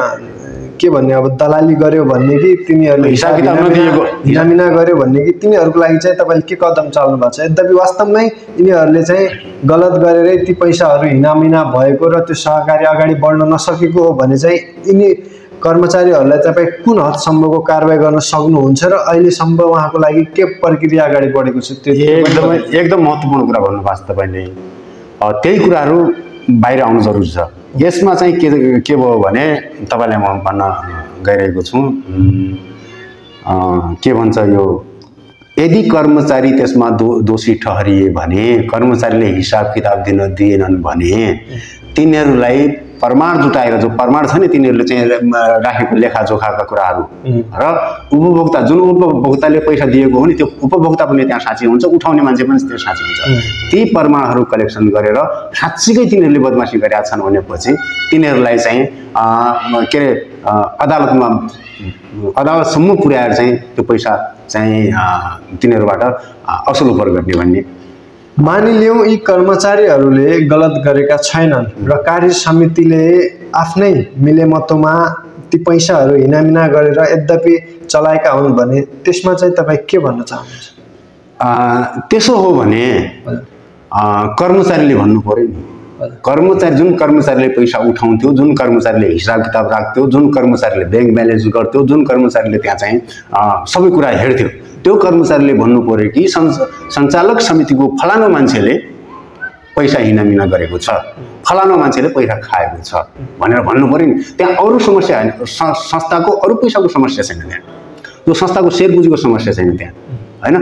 के भन्ने अब दलाली गर्यो भन्ने कि तिनीहरूले हिसाब किताब नदिएको हिनामिना गर्यो भन्ने कि तिनीहरूको लागि चाहिँ तपाईँले के कदम चाल्नु भएको छ? यद्यपि वास्तवमै यिनीहरूले चाहिँ गलत गरेरै ती पैसाहरू हिनामिना भएको र त्यो सहकारी अगाडि बढ्न नसकेको हो भने चाहिँ यिनी कर्मचारीहरूलाई तपाईँ कुन हदसम्मको कारवाही गर्न सक्नुहुन्छ र अहिलेसम्म उहाँको लागि के प्रक्रिया अगाडि बढेको छ? त्यो एकदम महत्त्वपूर्ण कुरा भन्नुभएको छ तपाईँले। त्यही कुराहरू बाहिर आउनु जरुरी छ। यसमा चाहिँ के भयो भने तपाईँलाई म भन्न गइरहेको छु, के भन्छ यो, यदि कर्मचारी त्यसमा दोषी ठहरिए भने, कर्मचारीले हिसाब किताब दिएनन् भने तिनीहरूलाई प्रमाण जुटाएर, जो प्रमाण छ नि तिनीहरूले चाहिँ राखेको लेखाजोखाका कुराहरू र उपभोक्ता, जुन उपभोक्ताले पैसा दिएको हो नि त्यो उपभोक्ता पनि त्यहाँ साँची हुन्छ, उठाउने मान्छे पनि त्यो साँची हुन्छ। ती प्रमाणहरू कलेक्सन गरेर साँच्चीकै तिनीहरूले बदमासी गरेका छन् भनेपछि तिनीहरूलाई चाहिँ के अरे अदालतसम्म पुर्याएर चाहिँ त्यो पैसा चाहिँ तिनीहरूबाट असुल उपर गर्ने भन्ने। मानिलियौँ यी कर्मचारीहरूले गलत गरेका छैनन् र कार्य समितिले आफ्नै मिलेमतोमा ती पैसाहरू हिनामिना गरेर यद्यपि चलाएका हुन् भने त्यसमा चाहिँ तपाईँ के भन्न चाहनुहुन्छ? त्यसो हो भने कर्मचारीले भन्नु पर्यो नि। जुन कर्मचारीले पैसा उठाउँथ्यो, जुन कर्मचारीले हिसाब किताब राख्थ्यो, जुन कर्मचारीले ब्याङ्क ब्यालेन्स गर्थ्यो, जुन कर्मचारीले त्यहाँ चाहिँ सबै कुरा हेर्थ्यो, त्यो कर्मचारीले भन्नु पर्यो कि सञ्चालक समितिको फलानु मान्छेले पैसा हिनामिना गरेको छ, फलाना मान्छेले पैसा खाएको छ भनेर भन्नु पर्यो नि। त्यहाँ अरू समस्या होइन, संस्थाको अरू पैसाको समस्या छैन, त्यहाँ त्यो संस्थाको सेयर पुँजीको समस्या छैन त्यहाँ होइन।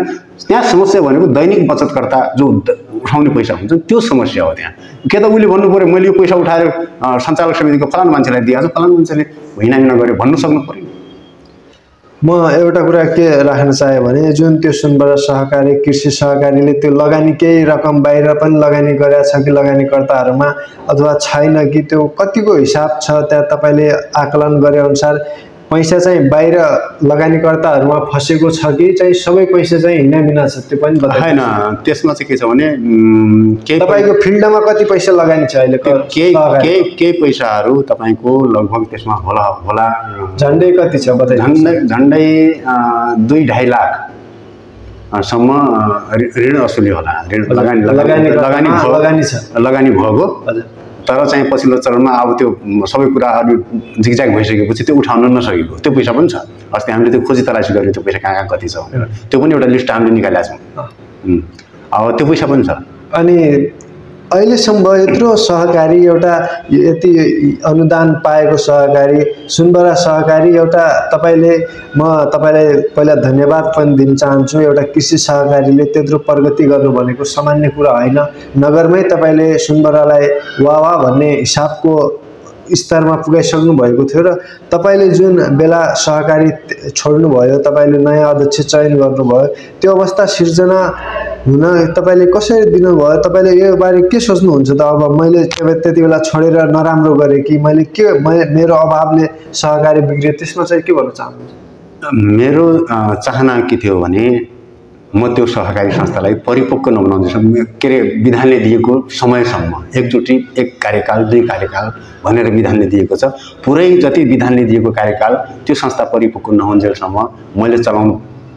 त्यहाँ समस्या भनेको दैनिक बचतकर्ता जो उठाउने पैसा हुन्छ त्यो समस्या हो त्यहाँ। के त उसले भन्नु पर्यो मैले यो पैसा उठाएर सञ्चालक समितिको फलाना मान्छेलाई दिएको छु, फलाना मान्छेले हिनामिना गर्यो भन्नु सक्नु पर्यो। म एउटा कुरा के राख्न चाहे भने जुन त्यो सुनबरा सहकारी कृषि सहकारीले त्यो लगानी केही रकम बाहिर पनि लगानी गरेछ कि लगानीकर्ताहरूमा अथवा छैन कि त्यो कतिको हिसाब छ त्यहाँ तपाईँले आकलन गरे अनुसार पैसा चाहिँ बाहिर लगानीकर्ताहरूमा फसेको छ कि चाहिँ सबै पैसा चाहिँ हिनामिना छ त्यो पनि होइन। त्यसमा चाहिँ के छ भने तपाईँको फिल्डमा कति पैसा लगानी छ अहिले? केही पैसाहरू तपाईँको लगभग त्यसमा होला झन्डै कति छ बताइ? झन्डै 2-2.5 लाखसम्म ऋण असुली होला, लगानी भएको। तर चाहिँ पछिल्लो चरणमा अब त्यो सबै कुराहरू झिकझाक भइसकेपछि त्यो उठाउन नसकेको त्यो पैसा पनि छ। अस्ति हामीले त्यो खोजी तलासी गर्यो त्यो पैसा कहाँ कति छ भनेर, त्यो पनि एउटा लिस्ट हामीले निकालेका छौँ। अब त्यो पैसा पनि छ। अनि अहिलेसम्म यत्रो सहकारी एउटा यति अनुदान पाएको सहकारी सुनबरा सहकारी एउटा म तपाईँलाई पहिला धन्यवाद पनि दिन चाहन्छु। एउटा कृषि सहकारीले त्यत्रो प्रगति गर्नु भनेको सामान्य कुरा होइन। नगरमै तपाईँले सुनबरालाई वाह भन्ने हिसाबको स्तरमा पुगाइसक्नु भएको थियो र तपाईँले जुन बेला सहकारी छोड्नुभयो, तपाईँले नयाँ अध्यक्ष चयन गर्नुभयो, त्यो अवस्था सिर्जना हुन तपाईँले कसरी दिनुभयो? तपाईँले यो बारे के सोच्नुहुन्छ त? अब मैले त्यति बेला छोडेर नराम्रो गरेँ कि मैले मेरो अभावले सहकारी बिग्रियो, त्यसमा चाहिँ के भन्न चाहनुहुन्छ? मेरो चाहना के थियो भने म त्यो सहकारी संस्थालाई परिपक्व नबनाउँदैछु। के अरे विधानले दिएको समयसम्म एकचोटि 1 कार्यकाल 2 कार्यकाल भनेर विधानले दिएको छ। पुरै जति विधानले दिएको कार्यकाल त्यो संस्था परिपक्व नहुन्जेलसम्म मैले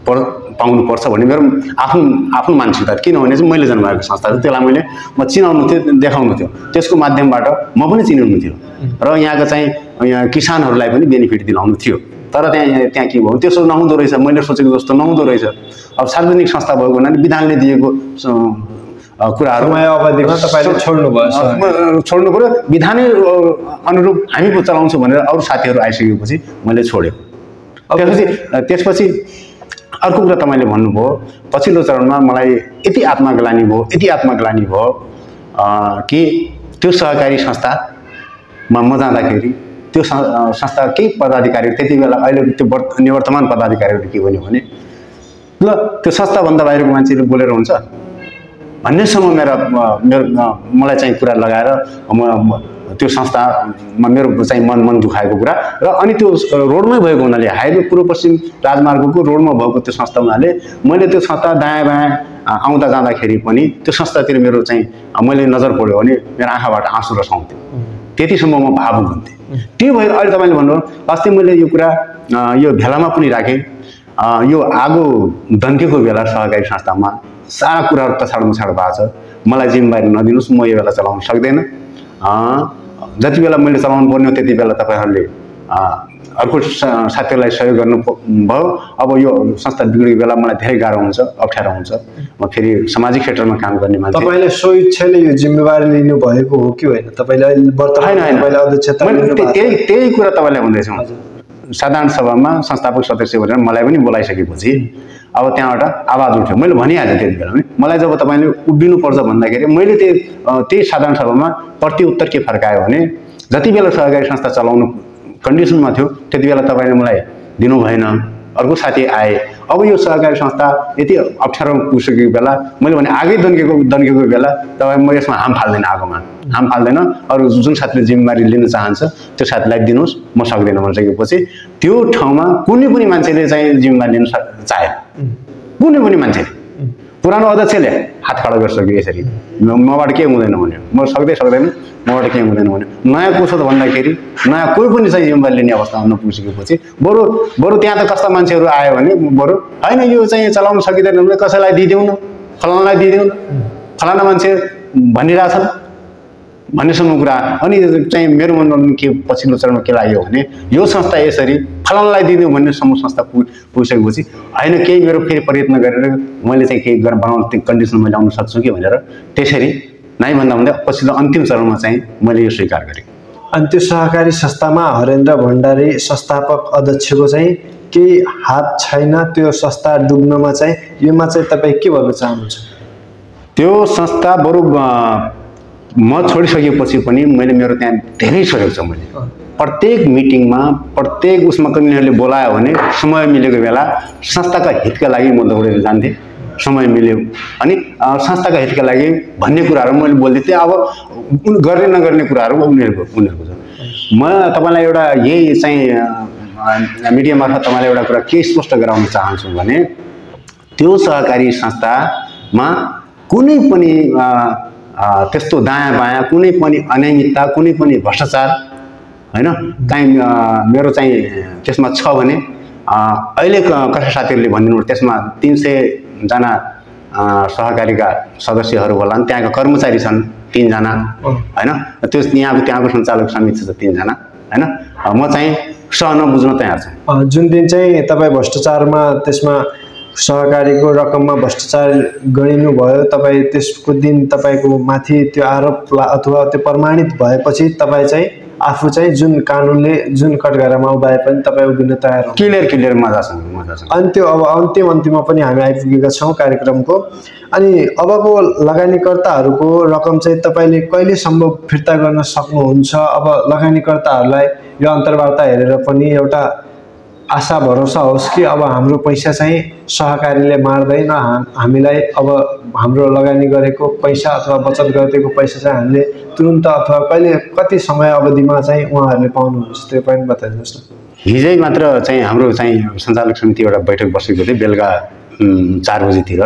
पाउनुपर्छ भन्ने मेरो आफ्नो मानसिकता। किनभने चाहिँ मैले जन्माएको संस्था हो, त्यसलाई म चिनाउनु थियो, देखाउनु थियो, त्यसको माध्यमबाट म पनि चिनाउनु थियो र यहाँको चाहिँ किसानहरूलाई पनि बेनिफिट दिलाउनु थियो। तर त्यहाँ के भयो, त्यसो नहुँदो रहेछ, मैले सोचेको जस्तो नहुँदो रहेछ। अब सार्वजनिक संस्था भएको हुनाले विधानले दिएको कुराहरू अवधिमा तपाईँले छोड्नु पर्यो। विधानै अनुरूप हामी पो चलाउँछौँ भनेर अरू साथीहरू आइसकेपछि मैले छोडेको। त्यसपछि अर्को कुरा तपाईँले भन्नुभयो, पछिल्लो चरणमा मलाई यति आत्मग्लानी भयो कि त्यो सहकारी संस्थामा म जाँदाखेरि त्यो संस्था केही पदाधिकारी त्यति बेला अहिले त्यो निवर्तमान पदाधिकारीहरू के भन्यो भने ल त्यो संस्थाभन्दा बाहिरको मान्छेले बोलेर हुन्छ भन्नेसम्म मलाई चाहिँ कुरा लगाएर त्यो संस्थामा मेरो चाहिँ मन दुखाएको कुरा र अनि त्यो रोडमै भएको हुनाले हाइवे पूर्व पश्चिम राजमार्गको रोडमा भएको त्यो संस्था हुनाले मैले त्यो संस्था दायाँ बायाँ आउँदा जाँदाखेरि पनि त्यो संस्थातिर मेरो चाहिँ मैले नजर पऱ्यो भने मेरो आँखाबाट आँसु रसाउँथ्यो, त्यतिसम्म म भावुक हुन्थेँ। त्यो भएर अहिले तपाईँले भन्नुभयो, अस्ति मैले यो कुरा यो भेलामा पनि राखेँ। यो आगो दन्केको बेला सहकारी संस्थामा सारा कुराहरू तछाड मछाड भएको छ। मलाई जिम्मेवारी नदिनुहोस्, म यो बेला चलाउन सक्दैन। जति बेला मैले चलाउनु पर्ने हो त्यति बेला तपाईँहरूले अर्को साथीहरूलाई सहयोग गर्नुभयो। अब यो संस्था बिग्रेको बेला मलाई धेरै गाह्रो हुन्छ, अप्ठ्यारो हुन्छ। म फेरि सामाजिक क्षेत्रमा काम गर्ने मान्छे। तपाईँले सो इच्छाले यो जिम्मेवारी लिनु भएको हो कि होइन? तपाईँले त्यही कुरा तपाईँलाई भन्दैछु। साधारण सभामा संस्थापक सदस्य भनेर मलाई पनि बोलाइसकेपछि अब त्यहाँबाट आवाज उठ्यो। मैले भनिहालेँ त्यति बेला पनि, मलाई जब तपाईँले उभिनुपर्छ भन्दाखेरि मैले त्यही साधारण सभामा प्रत्युत्तर के फर्कायो भने जति बेला सहकारी संस्था चलाउनु कन्डिसनमा थियो त्यति बेला तपाईँले मलाई दिनु भएन, अर्को साथी आए। अब यो सहकारी संस्था यति अप्ठ्यारो पुगिसकेको बेला मैले भने आगै दन्केको बेला तपाईँ म यसमा हाम फाल्दैन, आगोमा हाम फाल्दैन। अरू जुन साथीले जिम्मेवारी लिन चाहन्छ त्यो साथीलाई दिनुहोस्, म सक्दैन भनिसकेपछि त्यो ठाउँमा कुनै पनि मान्छेले चाहिँ जिम्मेवारी लिन चाहे, कुनै पनि मान्छेले। पुरानो अध्यक्षले हात खडा गरिसक्यो यसरी, मबाट के हुँदैन भन्यो, म सक्दैन, मबाट के हुँदैन भन्यो। नयाँ को छ त भन्दाखेरि नयाँ कोही पनि चाहिँ जिम्मेवारी लिने अवस्थामा नपुगिसकेपछि बरु त्यहाँ त कस्ता मान्छेहरू आयो भने बरु होइन यो चाहिँ चलाउन सकिँदैन भने कसैलाई दिइदेऊ न, फलानालाई दिइदेऊ न, फलाना मान्छे भनिरहेछन् भन्नेसम्म कुरा। अनि चाहिँ मेरो मनमा के पछिल्लो चरणमा के लाग्यो भने यो संस्था यसरी फलानालाई दिइदेऊ भन्नेसम्म संस्था पुगिसकेपछि होइन केही मेरो फेरि प्रयत्न गरेर मैले चाहिँ केही बनाउने कन्डिसन मैले आउन सक्छु कि भनेर त्यसरी नाइ भन्दा भन्दै पछिल्लो अन्तिम चरणमा चाहिँ मैले यो स्वीकार गरेँ। अनि त्यो सहकारी संस्थामा हरेन्द्र भण्डारी संस्थापक अध्यक्षको चाहिँ केही हात छैन त्यो संस्था डुब्नमा चाहिँ? योमा चाहिँ तपाईँ के भन्न चाहनुहुन्छ? त्यो संस्था बरु म छोडिसकेपछि पनि मैले मेरो त्यहाँ धेरै सहयोग छ। मैले प्रत्येक मिटिङमा प्रत्येक उसमा उनीहरूले बोलायो भने समय मिलेको बेला संस्थाका हितका लागि म दौडेर जान्थेँ। समय मिल्यो अनि संस्थाका हितका लागि भन्ने कुराहरू मैले बोल्दै थिएँ। अब गर्ने नगर्ने कुराहरू उनीहरूको छ। म तपाईँलाई एउटा यही चाहिँ मिडिया मार्फत तपाईँलाई एउटा कुरा के स्पष्ट गराउन चाहन्छु भने त्यो सहकारी संस्थामा कुनै पनि त्यस्तो दायाँ बायाँ कुनै पनि अनियमितता कुनै पनि भ्रष्टाचार होइन काहीँ मेरो चाहिँ त्यसमा छ भने अहिले कसै साथीहरूले भनिदिनु त्यसमा 300 जना सहकारीका सदस्यहरू होला नि, त्यहाँका कर्मचारी छन् 3 जना होइन, त्यो त्यहाँको सञ्चालक समिति छ 3 जना होइन। म चाहिँ नबुझ्न तयार छु। जुन दिन चाहिँ तपाईँ भ्रष्टाचारमा त्यसमा सहकारीको रकममा भ्रष्टाचार गरिनु भयो, तपाईँ त्यसको दिन तपाईँको माथि त्यो आरोप अथवा त्यो प्रमाणित भएपछि तपाईँ चाहिँ आफू चाहिँ जुन कानुनले जुन कटघरामा उभ्याए पनि तपाईँ उभिन तयार हो। क्लियर मजासँग। अनि त्यो अब अन्तिममा पनि हामी आइपुगेका छौँ कार्यक्रमको। अनि अबको लगानीकर्ताहरूको रकम चाहिँ तपाईँले कहिलेसम्म फिर्ता गर्न सक्नुहुन्छ? अब लगानीकर्ताहरूलाई यो अन्तर्वार्ता हेरेर पनि एउटा आशा भरोसा होस् कि अब हाम्रो पैसा चाहिँ सहकारीले मार्दैन, हामीलाई अब हाम्रो लगानी गरेको पैसा अथवा बचत गरिदिएको पैसा चाहिँ हामीले तुरुन्त अथवा कहिले कति समय अवधिमा चाहिँ उहाँहरूले पाउनुहुन्छ, त्यो पनि बताइदिनुहोस् न। हिजै मात्र चाहिँ हाम्रो चाहिँ सञ्चालक समिति एउटा बैठक बसेको थियो बेलुका 4 बजीतिर।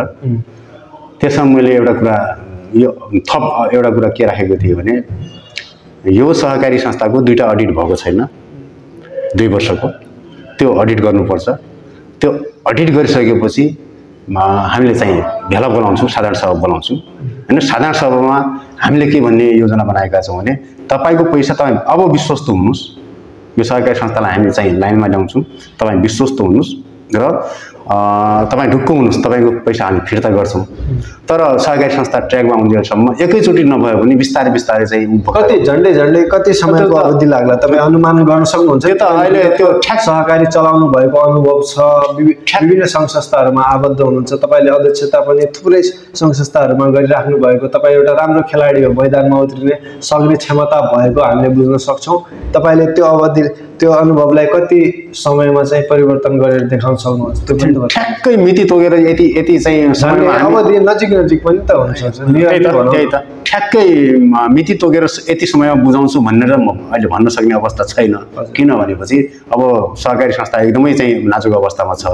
त्यसमा मैले एउटा कुरा यो थप एउटा कुरा के राखेको थिएँ भने यो सहकारी संस्थाको 2टा अडिट भएको छैन 2 वर्षको, त्यो अडिट गर्नुपर्छ। त्यो अडिट गरिसकेपछि हामीले चाहिँ भेला बोलाउँछौँ, साधारण सभा बोलाउँछौँ होइन। साधारण सभामा हामीले के भन्ने योजना बनाएका छौँ भने तपाईँको पैसा तपाईँ अब विश्वस्त हुनुहोस्, यो सहकारी संस्थालाई हामी चाहिँ लाइनमा ल्याउँछौँ, तपाईँ विश्वस्त हुनुहोस् र तपाईँ ढुक्क हुनुहोस्, तपाईँको पैसा हामी फिर्ता गर्छौँ। तर सहकारी संस्था ट्र्याकमा आउन्जेलसम्म एकैचोटि नभयो भने बिस्तारै चाहिँ कति झन्डै कति समयको अवधि लाग्ला तपाईँ अनुमान गर्न सक्नुहुन्छ? त्यो त अहिले त्यो सहकारी चलाउनु भएको अनुभव छ, विभिन्न सङ्घ संस्थाहरूमा आबद्ध हुनुहुन्छ, तपाईँले अध्यक्षता पनि थुप्रै सङ्घ संस्थाहरूमा गरिराख्नु भएको, तपाईँ एउटा राम्रो खेलाडी हो, मैदानमा उत्रिने सक्ने क्षमता भएको हामीले बुझ्न सक्छौँ। तपाईँले त्यो अवधि त्यो अनुभवलाई कति समयमा चाहिँ परिवर्तन गरेर देखाउन सक्नुहुन्छ? त्यो पनि ठ्याक्कै मिति तोकेर यति चाहिँ समयमा अवधि नजिक पनि त हुनसक्छ। त्यही त ठ्याक्कै मिति तोकेर यति समयमा बुझाउँछु भनेर म अहिले भन्न सक्ने अवस्था छैन। किन भनेपछि अब सहकारी संस्था एकदमै चाहिँ नाजुक अवस्थामा छ।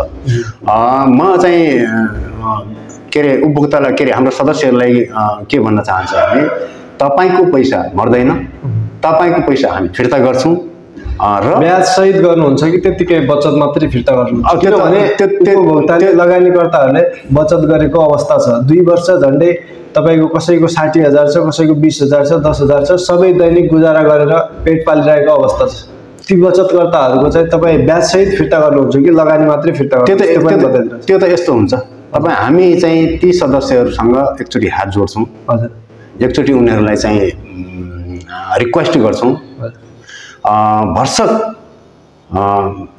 म चाहिँ के अरे उपभोक्तालाई के अरे हाम्रो सदस्यहरूलाई के भन्न चाहन्छु भने तपाईँको पैसा मर्दैन, तपाईँको पैसा हामी फिर्ता गर्छौँ र ब्याज सहित गर्नुहुन्छ कि त्यतिकै बचत मात्रै फिर्ता गर्नुहुन्छ? किनभने उपभोक्ताले लगानीकर्ताहरूले बचत गरेको अवस्था छ, 2 वर्ष झन्डै तपाईँको कसैको 60,000 छ, कसैको 20,000 छ, 10,000 छ, सबै दैनिक गुजारा गरेर पेट पालिरहेको अवस्था छ। ती बचतकर्ताहरूको चाहिँ तपाईँ ब्याज सहित फिर्ता गर्नुहुन्छ कि लगानी मात्रै फिर्ता गर्नुहुन्छ? त्यो त यस्तो हुन्छ, तपाईँ हामी चाहिँ ती सदस्यहरूसँग एकचोटि हात जोड्छौँ, हजुर, एकचोटि उनीहरूलाई चाहिँ रिक्वेस्ट गर्छौँ, भर्सक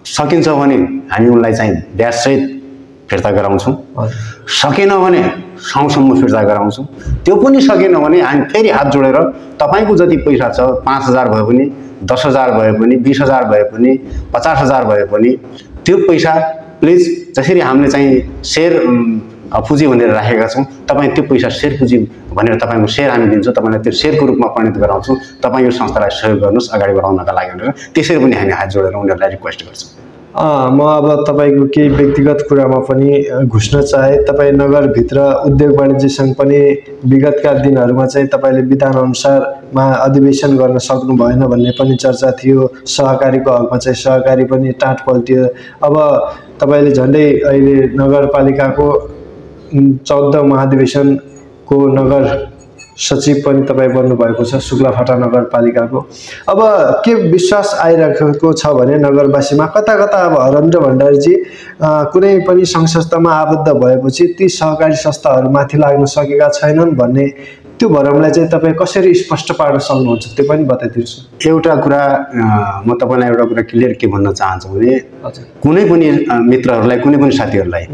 सकिन्छ भने हामी उनलाई चाहिँ ब्याजसहित फिर्ता गराउँछौँ, सकेन भने साउसम्म फिर्ता गराउँछौँ। त्यो पनि सकेन भने हामी फेरि हात जोडेर तपाईँको जति पैसा छ 5,000 भए पनि 10,000 भए पनि 20,000 भए पनि 50,000 भए पनि त्यो पैसा प्लिज जसरी हामीले चाहिँ सेयर पुँजी भनेर राखेका छौँ, तपाईँ त्यो पैसा सेयर पुँजी भनेर तपाईँको सेयर हामी दिन्छौँ, तपाईँलाई त्यो सेयरको रूपमा परिणत गराउँछौँ, तपाईँ यो संस्थालाई सहयोग गर्नुहोस् अगाडि बढाउनका लागि भनेर त्यसरी पनि हामी हात जोडेर उनीहरूलाई रिक्वेस्ट गर्छौँ। म अब तपाईँको केही व्यक्तिगत कुरामा पनि घुस्न चाहे। तपाईँ नगरभित्र उद्योग वाणिज्य सङ्घ पनि विगतका दिनहरूमा चाहिँ तपाईँले विधानअनुसारमा अधिवेशन गर्न सक्नु भएन भन्ने पनि चर्चा थियो। सहकारीको हकमा चाहिँ सहकारी पनि टाँट पल्टियो। अब तपाईँले झन्डै अहिले नगरपालिकाको 14औं महाधिवेशनको नगर सचिव पनि तपाईँ बन्नुभएको छ शुक्लाफाटा नगरपालिकाको। अब के विश्वास आइरहेको छ भने नगरवासीमा कता अब हरेन्द्र भण्डारीजी कुनै पनि सङ्घ संस्थामा आबद्ध भएपछि ती सहकारी संस्थाहरू माथि लाग्न सकेका छैनन् भन्ने त्यो भरमलाई चाहिँ तपाईँ कसरी स्पष्ट पार्न सक्नुहुन्छ त्यो पनि बताइदिनुहोस्। एउटा कुरा म तपाईँलाई एउटा कुरा क्लियर के भन्न चाहन्छु भने कुनै पनि मित्रहरूलाई कुनै पनि साथीहरूलाई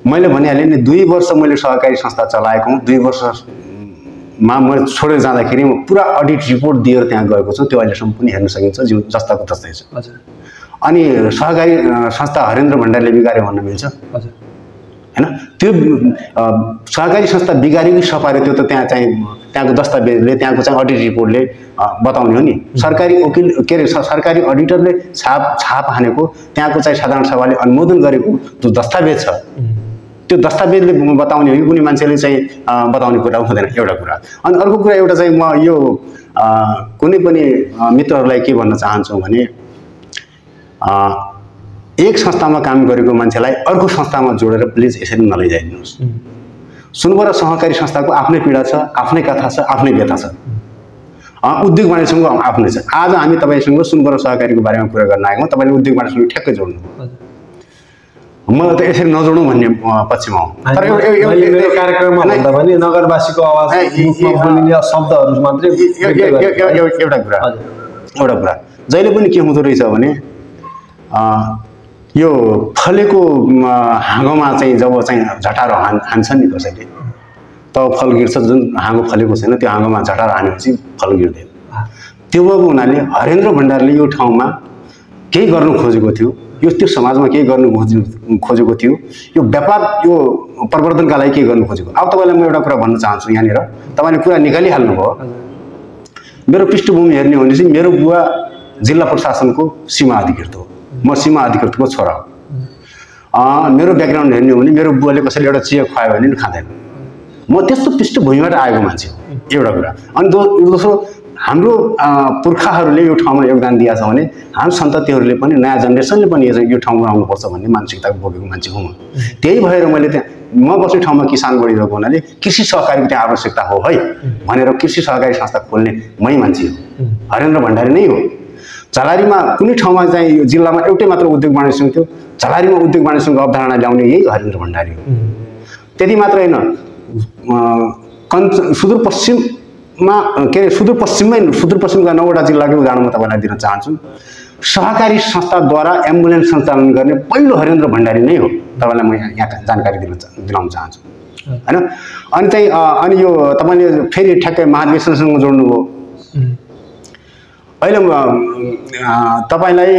मैले भनिहालेँ नि 2 वर्ष मैले सहकारी संस्था चलाएको हुँ। 2 वर्षमा म छोडेर जाँदाखेरि म पुरा अडिट रिपोर्ट दिएर त्यहाँ गएको छु। त्यो अहिलेसम्म पनि हेर्न सकिन्छ जिउ जस्ताको तस्तै छ। अनि सहकारी संस्था हरेन्द्र भण्डारीले बिगार्यो भन्न मिल्छ हैन? त्यो सहकारी संस्था बिगारी कि सपार्यो त्यो त त्यहाँ चाहिँ त्यहाँको दस्तावेजले त्यहाँको चाहिँ अडिट रिपोर्टले बताउने हो नि। सरकारी वकिल के अरे सरकारी अडिटरले छाप हानेको त्यहाँको चाहिँ साधारण सभाले अनुमोदन गरेको जो दस्तावेज छ त्यो दस्तावेजले बताउने हो कि कुनै मान्छेले चाहिँ बताउने कुरा हुँदैन एउटा कुरा। अनि अर्को कुरा एउटा चाहिँ म यो कुनै पनि मित्रहरूलाई के भन्न चाहन्छु भने एक संस्थामा काम गरेको मान्छेलाई अर्को संस्थामा जोडेर प्लिज यसरी नलैजाइदिनुहोस्। सुनबरा सहकारी संस्थाको आफ्नै पीडा छ, आफ्नै कथा छ, आफ्नै व्यथा छ। उद्योग वाणिज्यसँग आफ्नै छ। आज हामी तपाईसँग सुनबरा सहकारीको बारेमा कुरा गर्न आएको तपाईँले उद्योग वाणिज्यसँग ठ्याक्कै जोड्नु। म त यसरी नजोडौँ भन्ने पक्षमा हो। तर मेरो कार्यक्रममा भन्दा पनि नगरवासीको आवाज बोलिने शब्दहरू मात्रै एउटा कुरा जहिले पनि के हुँदो रहेछ भने यो फलेको हाँगोमा चाहिँ जब चाहिँ झटारो हान्छ नि कसैले तब फल गिर्छ। जुन हाँगो फलेको छैन त्यो हाँगोमा झटारो हानेपछि फल गिर्दैन। त्यो भएको हुनाले हरेन्द्र भण्डारीले यो ठाउँमा केही गर्नु खोजेको थियो, यो त्यो समाजमा केही गर्नु खोजेको थियो, यो व्यापार यो प्रवर्धनका लागि केही गर्नु खोजेको। अब तपाईँलाई म एउटा कुरा भन्न चाहन्छु यहाँनिर तपाईँले कुरा निकालिहाल्नुभयो। मेरो पृष्ठभूमि हेर्ने हो भने चाहिँ मेरो बुवा जिल्ला प्रशासनको सीमा अधिकृत हो, म सीमा अधिकृतको छोरा हो। मेरो ब्याकग्राउन्ड हेर्ने हो भने मेरो बुवाले कसैले एउटा चिया खुवायो भने पनि खाँदैन। म त्यस्तो पृष्ठभूमिबाट आएको मान्छे हो एउटा कुरा। अनि दोस्रो हाम्रो पुर्खाहरूले यो ठाउँमा योगदान दिएको छ भने हाम्रो सन्ततिहरूले पनि नयाँ जेनेरेसनले पनि यो ठाउँमा आउनुपर्छ भन्ने मानसिकता बोकेको मान्छे हुँ म। त्यही भएर मैले त्यहाँ म बस्ने ठाउँमा किसान बढिरहेको हुनाले कृषि सहकारीको त्यहाँ आवश्यकता हो है भनेर कृषि सहकारी संस्था खोल्ने मै मान्छे हो, हरेन्द्र भण्डारी नै हो। झलारीमा कुनै ठाउँमा चाहिँ यो जिल्लामा एउटै मात्र उद्योग वाणिज्य सङ्घ थियो, झलारीमा उद्योग वाणिज्य सङ्घको अवधारणा ल्याउने यही हरेन्द्र भण्डारी हो। त्यति मात्र होइन, सुदूरपश्चिममा के अरे सुदूरपश्चिमका 9वटा जिल्लाकै उदाहरण म तपाईँलाई दिन चाहन्छु। सहकारी संस्थाद्वारा एम्बुलेन्स सञ्चालन गर्ने पहिलो हरेन्द्र भण्डारी नै हो। तपाईँलाई म यहाँ जानकारी दिलाउन चाहन्छु हैन? अनि चाहिँ अनि यो तपाईँले फेरि ठ्याक्कै महाधिवेशनसँग जोड्नुभयो। अहिले तपाईँलाई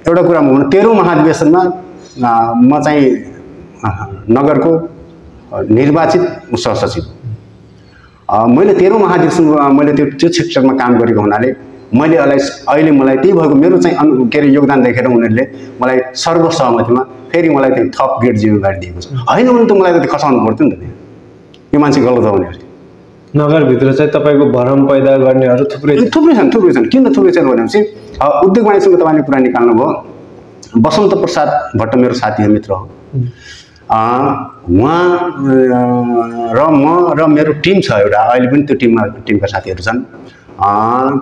एउटा कुरा म भन्नु, 13औं महाधिवेशनमा म चाहिँ नगरको निर्वाचित सहसचिव। मैले 13औं महाधिवेशनमा मैले त्यो क्षेत्रमा काम गरेको हुनाले मैले अहिले मलाई त्यही भएको मेरो चाहिँ के अरे योगदान देखेर उनीहरूले मलाई सर्वसहमतिमा फेरि मलाई त्यो थप ग्रेड जिम्मेवारी दिएको छ। होइन भने त मलाई त खसाउनु पर्थ्यो नि त। यो मान्छे गलत हो भने नगरभित्र चाहिँ तपाईँको भरम पैदा गर्नेहरू थुप्रै छन्। किन थुप्रै छन् भनेपछि उद्योग वाणिज्यको तपाईँले कुरा निकाल्नुभयो। बसन्त प्रसाद भट्ट मेरो साथी हो, मित्र हो। उहाँ र म र मेरो टिम छ एउटा, अहिले पनि त्यो टिमका साथीहरू छन्।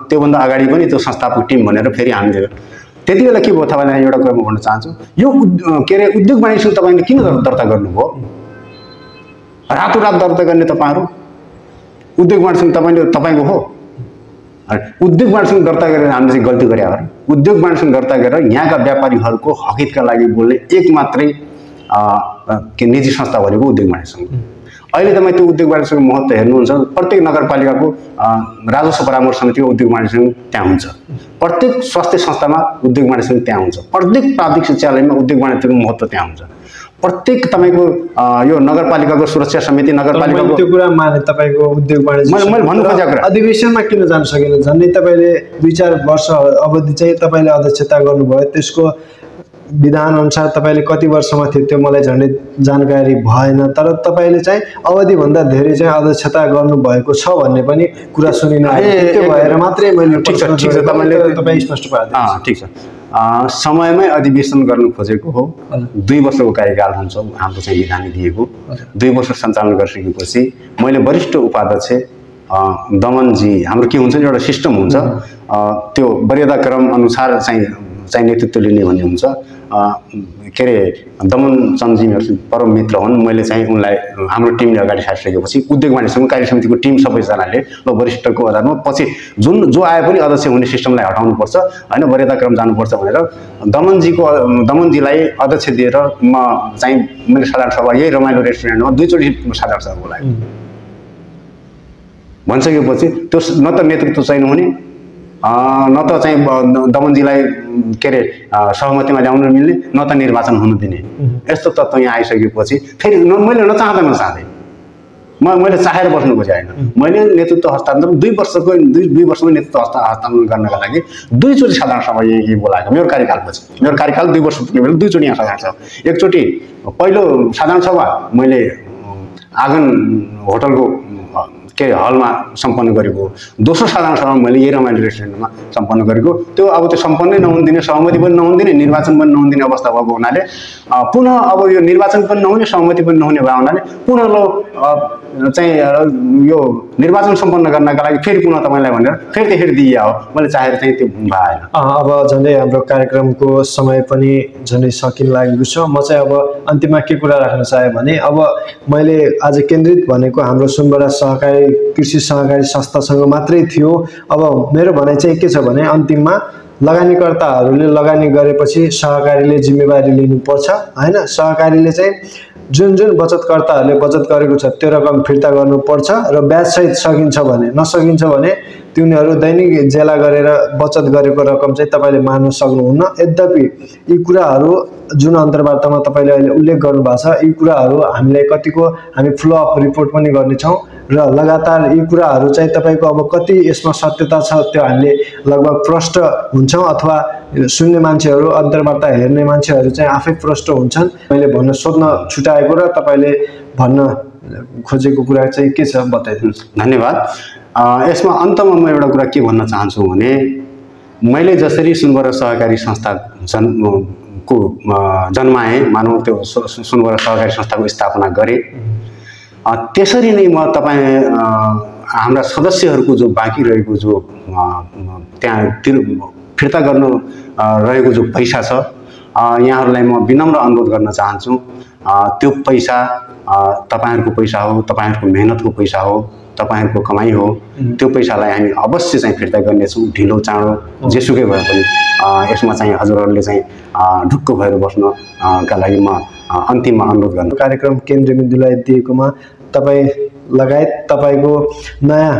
त्योभन्दा अगाडि पनि त्यो संस्थापक टिम भनेर फेरि हामीले त्यति बेला के भयो तपाईँलाई एउटा कुरा म भन्न चाहन्छु। यो के अरे उद्योग वाणिज्य तपाईँले किन दर्ता गर्नुभयो? रातोरात दर्ता गर्ने तपाईँहरू उद्योग वाणिज्य तपाईँको हो। उद्योग वाणिज्य दर्ता गरेर हामीले चाहिँ गल्ती गरे हो। उद्योग वाणिज्य दर्ता गरेर यहाँका व्यापारीहरूको हकितका लागि बोल्ने एक मात्रै निजी संस्था भनेको उद्योग वाणिज्य सङ्घ। अहिले तपाईँ त्यो उद्योग वाणिज्य सङ्घको महत्त्व हेर्नुहुन्छ। प्रत्येक नगरपालिकाको राजस्व परामर्श समितिको उद्योग वाणिज्य सङ्घ त्यहाँ हुन्छ। प्रत्येक स्वास्थ्य संस्थामा उद्योग वाणिज्य सङ्घ त्यहाँ हुन्छ। प्रत्येक प्राथमिक शिक्षालयमा उद्योग वाणिज्यको महत्त्व त्यहाँ हुन्छ। प्रत्येक तपाईँको यो नगरपालिकाको सुरक्षा समिति नगरपालिकाको त्यो कुरा माने तपाईँको उद्योग वाणिज्य मैले भन्नु खोजेको कुरा अधिवेशनमा किन जान सकेन? झन्डै तपाईँले 2-4 वर्ष अवधि चाहिँ तपाईँले अध्यक्षता गर्नुभयो। त्यसको विधान अनुसार तपाईँले कति वर्षमा थियो त्यो मलाई झन्डै जानकारी भएन। तर तपाईँले चाहिँ अवधिभन्दा धेरै चाहिँ अध्यक्षता गर्नुभएको छ भन्ने पनि कुरा सुनिन आयो। त्यो भएर मात्रै मैले ठिक छ तपाईँ स्पष्ट पार्नु। ठिक छ, समयमै अधिवेशन गर्नु खोजेको हो। 2 वर्षको कार्यकाल हुन्छ हाम्रो चाहिँ विधान दिएको। 2 वर्ष सञ्चालन गरिसकेपछि मैले वरिष्ठ उपाध्यक्ष दमनजी, हाम्रो के हुन्छ नि एउटा सिस्टम हुन्छ, त्यो वरीयता क्रम अनुसार चाहिँ चाहिँ नेतृत्व लिने भन्ने हुन्छ। के अरे दमन चन्दजी मेरो परम मित्र हुन्। मैले चाहिँ उनलाई हाम्रो टिमले अगाडि सारिसकेपछि उद्योग वाणिज्य सङ्घ कार्य समितिको टिम सबैजनाले ल वरिष्ठको आधारमा पछि जो आए पनि अध्यक्ष हुने सिस्टमलाई हटाउनुपर्छ होइन, वरियताक्रम जानुपर्छ भनेर दमनजीलाई अध्यक्ष दिएर म चाहिँ मैले साधारण सभा यही रमाइलो रेस्टुरेन्टमा 2 चोटि साधारण सभा बोलाएँ। भनिसकेपछि त्यो न त नेतृत्व चाहिँ नहुने न त चाहिँ दमनजीलाई के अरे सहमतिमा ल्याउन मिल्ने न त निर्वाचन हुन दिने यस्तो तत्त्व यहाँ आइसकेपछि फेरि मैले नचाहँदै मैले चाहेर बस्नु खोजेन। मैले नेतृत्व हस्तान्तरण 2 वर्षमै नेतृत्व हस्तान्तरण गर्नका लागि 2 चोटि साधारण सभा यही बोलाएको। मेरो कार्यकाल 2 वर्ष पुग्ने बेला 2 चोटि यहाँ साधारण सभा। एकचोटि पहिलो साधारण सभा मैले आँगन होटलको के हलमा सम्पन्न गरेको, दोस्रो साधारण सभा मैले यही रमाइलो रेस्टुरेन्टमा सम्पन्न गरेको। त्यो अब त्यो सम्पन्नै नहुन दिने, सहमति पनि नहुन दिने, निर्वाचन पनि नहुन दिने अवस्था भएको हुनाले पुनः अब यो निर्वाचन पनि नहुने, सहमति पनि नहुने भएको हुनाले पुनः चाहिँ यो निर्वाचन सम्पन्न गर्नका लागि फेरि पुनः तपाईँलाई भनेर फेरि त्यसरी दिइया हो। मैले चाहेर चाहिँ त्यो भएन। अब झन्डै हाम्रो कार्यक्रमको समय पनि झन्डै सकिन लागेको छ। म चाहिँ अब अन्तिममा के कुरा राख्न चाहे भने अब मैले आज केन्द्रित भनेको हाम्रो सुनबरा सहकारी कृषि सहकारी संस्थासँग मात्रै थियो। अब मेरो भनाइ चाहिँ के छ भने अन्तिममा लगानीकर्ताहरूले लगानी गरेपछि सहकारीले जिम्मेवारी लिनुपर्छ हैन। सहकारीले चाहिँ जुन बचतकर्ताहरूले बचत गरेको छ त्यो रकम फिर्ता गर्नुपर्छ र ब्याजसहित सकिन्छ भने, नसकिन्छ भने तिनीहरू दैनिक जेला गरेर बचत गरेको रकम चाहिँ तपाईँले मार्न सक्नुहुन्न। यद्यपि यी कुराहरू जुन अन्तर्वार्तामा तपाईँले अहिले उल्लेख गर्नुभएको छ यी कुराहरू हामीलाई कतिको हामी फ्लो अप रिपोर्ट पनि गर्नेछौँ र लगातार यी कुराहरू चाहिँ तपाईँको अब कति यसमा सत्यता छ त्यो हामीले लगभग प्रष्ट हुन्छौँ अथवा सुन्ने मान्छेहरू अन्तर्वार्ता हेर्ने मान्छेहरू चाहिँ आफै प्रष्ट हुन्छन्। मैले सोध्न छुटाएको र तपाईँले भन्न खोजेको कुरा चाहिँ के छ बताइदिनुहोस्। धन्यवाद। यसमा अन्तमा म एउटा कुरा के भन्न चाहन्छु भने मैले जसरी सुनबरा सहकारी संस्था जन्माएँ, मानौँ त्यो सुनबरा सहकारी संस्थाको स्थापना गरेँ, त्यसरी नै म हाम्रा सदस्यहरूको जो बाँकी रहेको जो त्यहाँ फिर्ता गर्न रहेको जो पैसा छ यहाँहरूलाई म विनम्र अनुरोध गर्न चाहन्छु। त्यो पैसा तपाईँहरूको पैसा हो, तपाईँहरूको मेहनतको पैसा हो, तपाईँहरूको कमाई हो। त्यो पैसालाई हामी अवश्य चाहिँ फिर्ता गर्नेछौँ, ढिलो चाँडो जेसुकै भए पनि। यसमा चाहिँ हजुरहरूले चाहिँ ढुक्क भएर बस्नका लागि म अन्तिममा अनुरोध गर्नु। कार्यक्रम केन्द्रबिन्दुलाई दिएकोमा तपाईँ लगायत तपाईँको नयाँ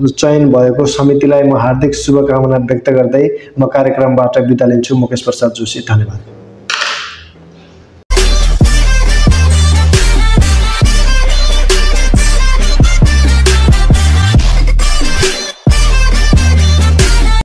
चयन भएको समितिलाई म हार्दिक शुभकामना व्यक्त गर्दै म कार्यक्रमबाट बिदा लिन्छु। मुकेश प्रसाद जोशी, धन्यवाद।